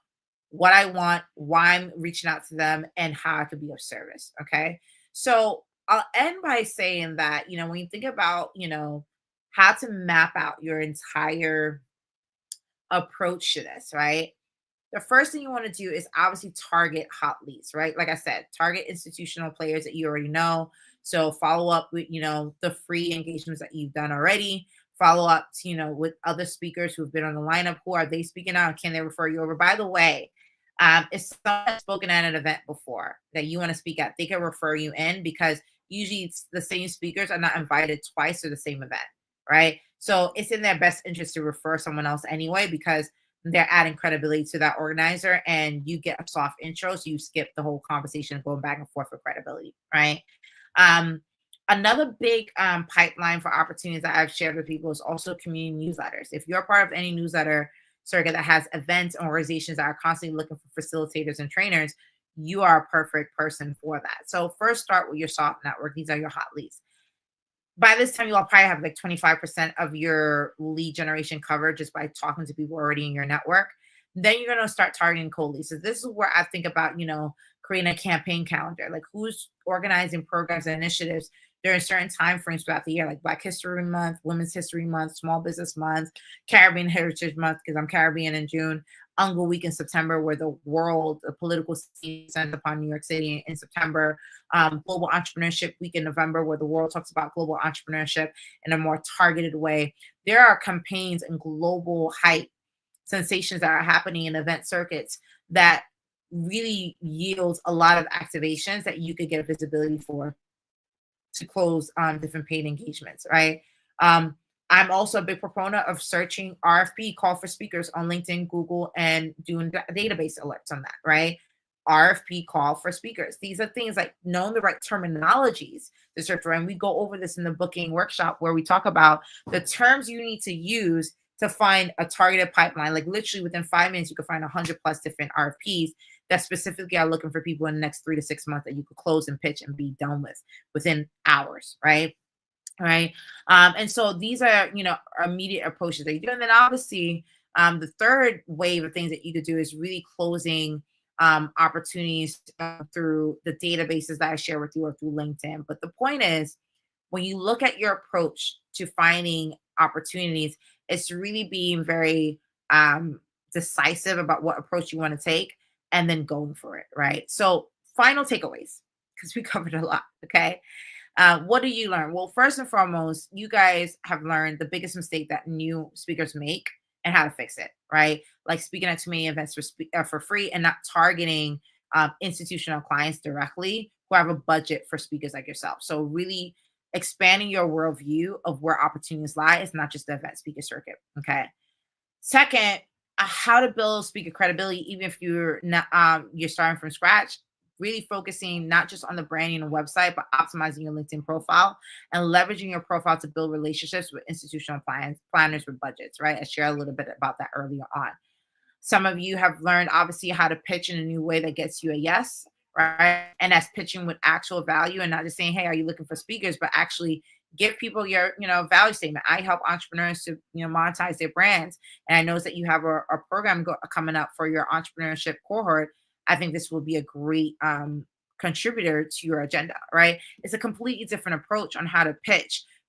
what I want, why I'm reaching out to them, and how I could be of service. Okay. So I'll end by saying that, when you think about, how to map out your entire approach to this, right? The first thing you want to do is obviously target hot leads, right? Like I said, target institutional players that you already know. So follow up with, the free engagements that you've done already. Follow up, with other speakers who've been on the lineup. Who are they speaking out? Can they refer you over? By the way, if someone has spoken at an event before that you want to speak at, they can refer you in, because usually it's the same speakers are not invited twice to the same event, right? So it's in their best interest to refer someone else anyway, because they're adding credibility to that organizer, and you get a soft intro. So you skip the whole conversation going back and forth for credibility, right? Another big pipeline for opportunities that I've shared with people is also community newsletters. If you're part of any newsletter circuit that has events and organizations that are constantly looking for facilitators and trainers, you are a perfect person for that. So first, start with your soft network. These are your hot leads. By this time, you'll probably have like 25% of your lead generation covered just by talking to people already in your network. Then you're going to start targeting cold leads. So this is where I think about, creating a campaign calendar, like who's organizing programs and initiatives during certain time frames throughout the year, like Black History Month, Women's History Month, Small Business Month, Caribbean Heritage Month, because I'm Caribbean, in June, UNGA Week in September, where the political scene centers upon New York City in September, Global Entrepreneurship Week in November, where the world talks about global entrepreneurship in a more targeted way. There are campaigns and global hype sensations that are happening in event circuits that really yields a lot of activations that you could get visibility for to close different paid engagements, right? I'm also a big proponent of searching RFP, call for speakers, on LinkedIn, Google, and doing database alerts on that, right? RFP, call for speakers. These are things like knowing the right terminologies to search for. And we go over this in the booking workshop, where we talk about the terms you need to use to find a targeted pipeline. Like literally within 5 minutes, you can find 100+ different RFPs that specifically are looking for people in the next 3 to 6 months that you could close and pitch and be done with within hours, right? Right. And so these are, immediate approaches that you do. And then obviously, the third wave of things that you could do is really closing opportunities through the databases that I share with you, or through LinkedIn. But the point is, when you look at your approach to finding opportunities, it's really being very decisive about what approach you want to take, and then going for it, right? So final takeaways, because we covered a lot. Okay. What do you learn? Well, first and foremost, you guys have learned the biggest mistake that new speakers make and how to fix it, right? Like speaking at too many events for free, and not targeting institutional clients directly who have a budget for speakers like yourself. So really expanding your worldview of where opportunities lie. It's not just the event speaker circuit. Okay. Second, how to build speaker credibility, even if you're not you're starting from scratch. Really focusing not just on the branding and website, but optimizing your LinkedIn profile and leveraging your profile to build relationships with institutional clients, planners with budgets, right? I shared a little bit about that earlier on. Some of you have learned obviously how to pitch in a new way that gets you a yes, right? And that's pitching with actual value, and not just saying, hey, are you looking for speakers, but actually give people your, value statement. I help entrepreneurs to, monetize their brands. And I know that you have a program coming up for your entrepreneurship cohort. I think this will be a great contributor to your agenda, right? It's a completely different approach on how to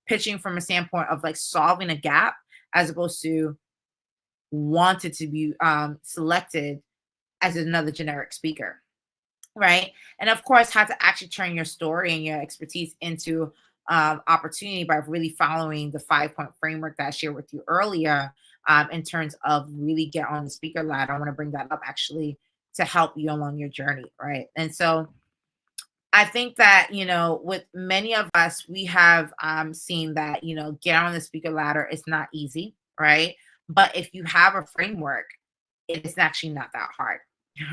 pitching from a standpoint of like solving a gap, as opposed to wanted to be selected as another generic speaker. right? And of course, how to actually turn your story and your expertise into opportunity by really following the 5 point framework that I shared with you earlier, in terms of really get on the speaker ladder. I want to bring that up actually to help you along your journey, right? And so I think that, with many of us, we have seen that, get on the speaker ladder is not easy, right? But if you have a framework, it's actually not that hard,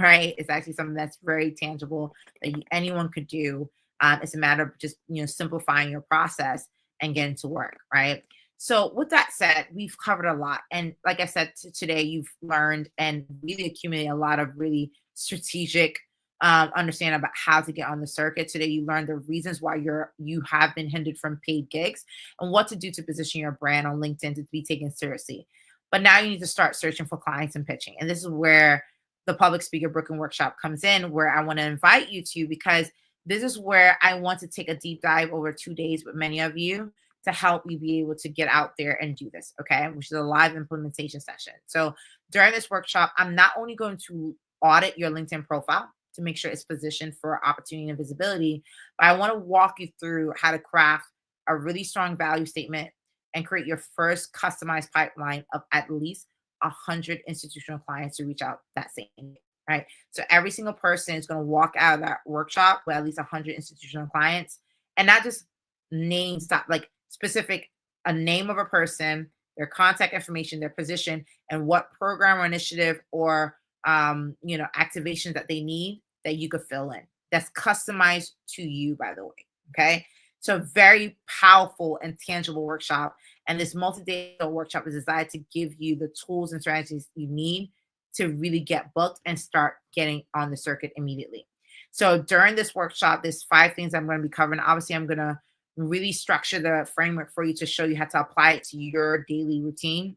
right? It's actually something that's very tangible that anyone could do. It's a matter of just, simplifying your process and getting to work, right? So, with that said, we've covered a lot. And like I said, today, you've learned and really accumulated a lot of really strategic understand about how to get on the circuit. Today, you learned the reasons why you have been hindered from paid gigs and what to do to position your brand on LinkedIn to be taken seriously. But now you need to start searching for clients and pitching. And this is where the public speaker Brooklyn workshop comes in, where I want to invite you to, because this is where I want to take a deep dive over 2 days with many of you to help you be able to get out there and do this, okay? Which is a live implementation session. So during this workshop, I'm not only going to audit your LinkedIn profile to make sure it's positioned for opportunity and visibility, but I want to walk you through how to craft a really strong value statement and create your first customized pipeline of at least 100 institutional clients to reach out that same day, right? So every single person is going to walk out of that workshop with at least 100 institutional clients, and not just names, that like specific, a name of a person, their contact information, their position, and what program or initiative or activations that they need that you could fill in. That's customized to you, by the way. Okay. So very powerful and tangible workshop. And this multi-day workshop is designed to give you the tools and strategies you need to really get booked and start getting on the circuit immediately. So during this workshop, there's 5 things I'm going to be covering. Obviously, I'm going to really structure the framework for you to show you how to apply it to your daily routine,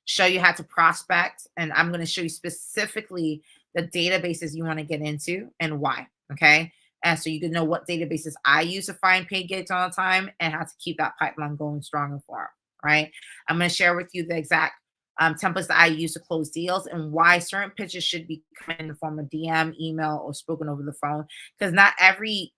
show you how to prospect, and I'm going to show you specifically the databases you want to get into and why. Okay. And so you can know what databases I use to find paid gigs all the time and how to keep that pipeline going strong and far. Right. I'm going to share with you the exact templates that I use to close deals and why certain pitches should be coming in the form of DM, email, or spoken over the phone. Because not every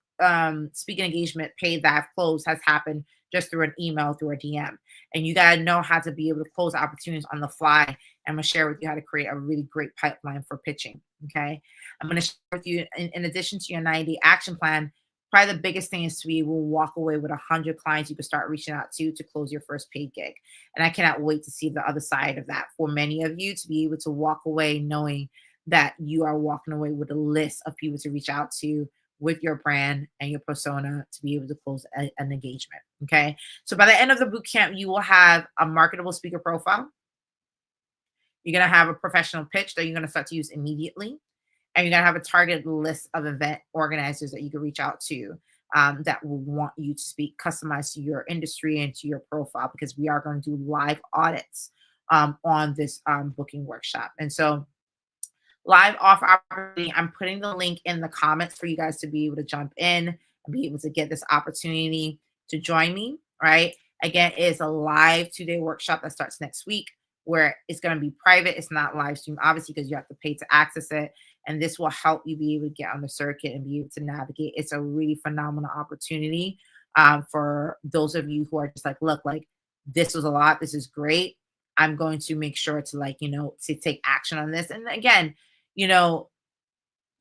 speaking engagement paid that I've closed has happened just through an email, through a DM. And you got to know how to be able to close opportunities on the fly. And I'm going to share with you how to create a really great pipeline for pitching. Okay. I'm going to share with you, in addition to your 90 action plan, probably the biggest thing is to be able to walk away with 100 clients you can start reaching out to close your first paid gig. And I cannot wait to see the other side of that for many of you, to be able to walk away knowing that you are walking away with a list of people to reach out to with your brand and your persona to be able to close an engagement. Okay. So by the end of the boot camp, you will have a marketable speaker profile. You're going to have a professional pitch that you're going to start to use immediately. And you're going to have a targeted list of event organizers that you can reach out to, that will want you to speak customized to your industry and to your profile, because we are going to do live audits on this booking workshop. And so live offer opportunity, I'm putting the link in the comments for you guys to be able to jump in and be able to get this opportunity to join me, right? Again, it's a live 2-day workshop that starts next week, where it's going to be private. It's not live stream, obviously, because you have to pay to access it. And this will help you be able to get on the circuit and be able to navigate. It's a really phenomenal opportunity for those of you who are just like, look, like this was a lot. This is great. I'm going to make sure to to take action on this. And again,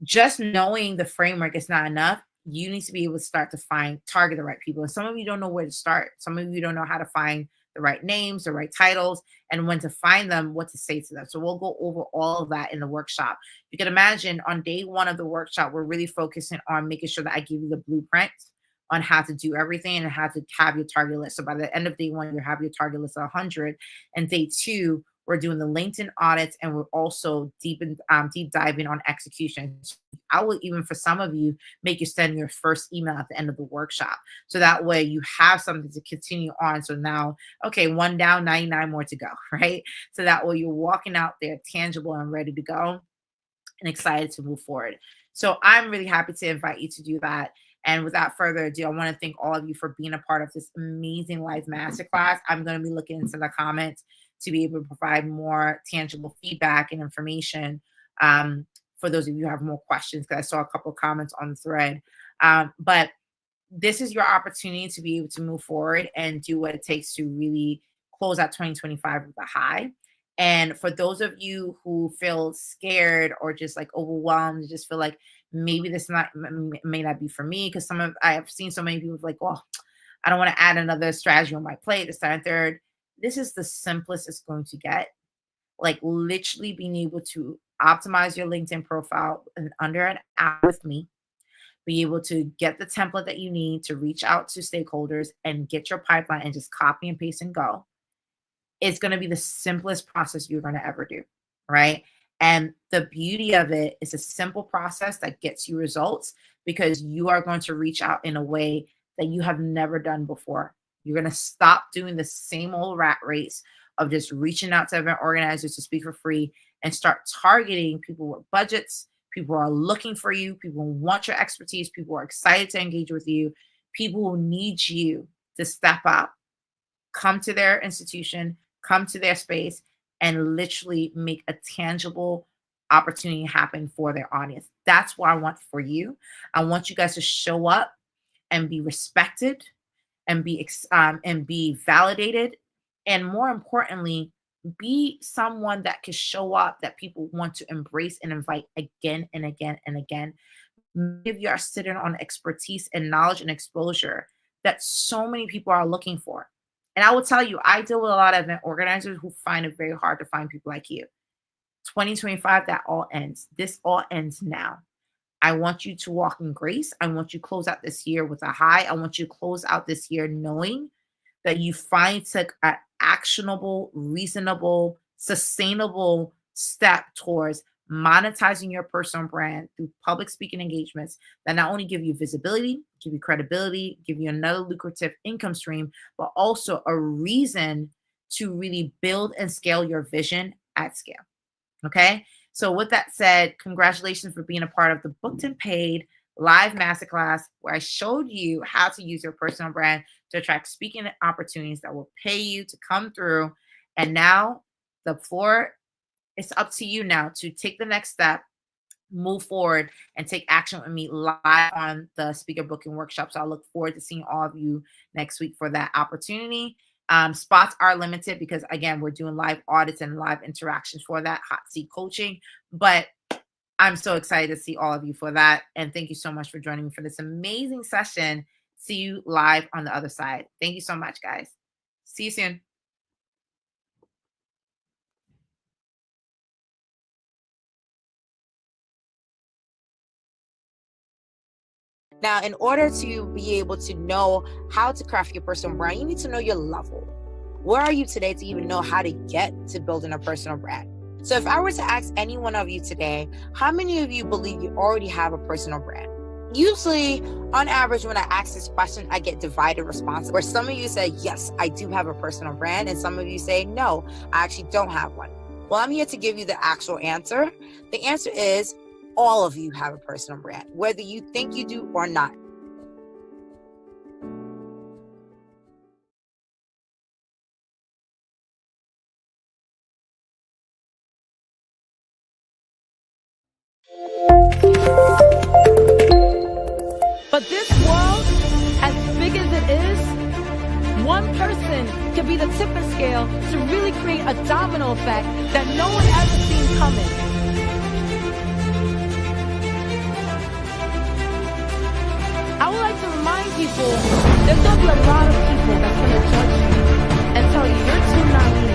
just knowing the framework is not enough. You need to be able to start to target the right people. And some of you don't know where to start. Some of you don't know how to find the right names, the right titles, and when to find them, what to say to them. So we'll go over all of that in the workshop. You can imagine on day 1 of the workshop, we're really focusing on making sure that I give you the blueprint on how to do everything and how to have your target list. So by the end of day 1, you have your target list of 100. And day 2, we're doing the LinkedIn audits, and we're also deep diving on execution. I will even, for some of you, make you send your first email at the end of the workshop. So that way you have something to continue on. So now, okay, 1 down, 99 more to go, right? So that way you're walking out there tangible and ready to go and excited to move forward. So I'm really happy to invite you to do that. And without further ado, I want to thank all of you for being a part of this amazing live masterclass. I'm going to be looking into the comments to be able to provide more tangible feedback and information for those of you who have more questions, because I saw a couple of comments on the thread. But this is your opportunity to be able to move forward and do what it takes to really close out 2025 with a high. And for those of you who feel scared or just like overwhelmed, just feel like maybe this may not be for me, because I have seen so many people like, oh, I don't want to add another strategy on my plate, this, second, third. This is the simplest it's going to get. Like literally being able to optimize your LinkedIn profile in under an hour with me, be able to get the template that you need to reach out to stakeholders and get your pipeline and just copy and paste and go. It's going to be the simplest process you're going to ever do, right? And the beauty of it is a simple process that gets you results because you are going to reach out in a way that you have never done before. You're going to stop doing the same old rat race of just reaching out to event organizers to speak for free and start targeting people with budgets. People are looking for you. People want your expertise. People are excited to engage with you. People will need you to step up, come to their institution, come to their space, and literally make a tangible opportunity happen for their audience. That's what I want for you. I want you guys to show up and be respected and be validated. And more importantly, be someone that can show up that people want to embrace and invite again and again and again. Many of you are sitting on expertise and knowledge and exposure that so many people are looking for. And I will tell you, I deal with a lot of event organizers who find it very hard to find people like you. 2025, that all ends. This all ends now. I want you to walk in grace. I want you to close out this year with a high. I want you to close out this year knowing that you find an actionable, reasonable, sustainable step towards monetizing your personal brand through public speaking engagements that not only give you visibility, give you credibility, give you another lucrative income stream, but also a reason to really build and scale your vision at scale. Okay. So with that said, congratulations for being a part of the booked and paid live masterclass where I showed you how to use your personal brand to attract speaking opportunities that will pay you to come through. And now the floor, it's up to you now to take the next step, move forward, and take action with me live on the speaker booking workshop. So I look forward to seeing all of you next week for that opportunity. Spots are limited because, again, we're doing live audits and live interactions for that hot seat coaching. But I'm so excited to see all of you for that. And thank you so much for joining me for this amazing session. See you live on the other side. Thank you so much, guys. See you soon. Now, in order to be able to know how to craft your personal brand, you need to know your level. Where are you today to even know how to get to building a personal brand? So if I were to ask any one of you today, how many of you believe you already have a personal brand? Usually, on average, when I ask this question, I get divided responses where some of you say, yes, I do have a personal brand. And some of you say, no, I actually don't have one. Well, I'm here to give you the actual answer. The answer is all of you have a personal brand, whether you think you do or not. But this world, as big as it is, one person can be the tipping scale to really create a domino effect that no one ever seen coming. I would like to remind people, there's going to be a lot of people that's going to judge you and tell you you're too naive.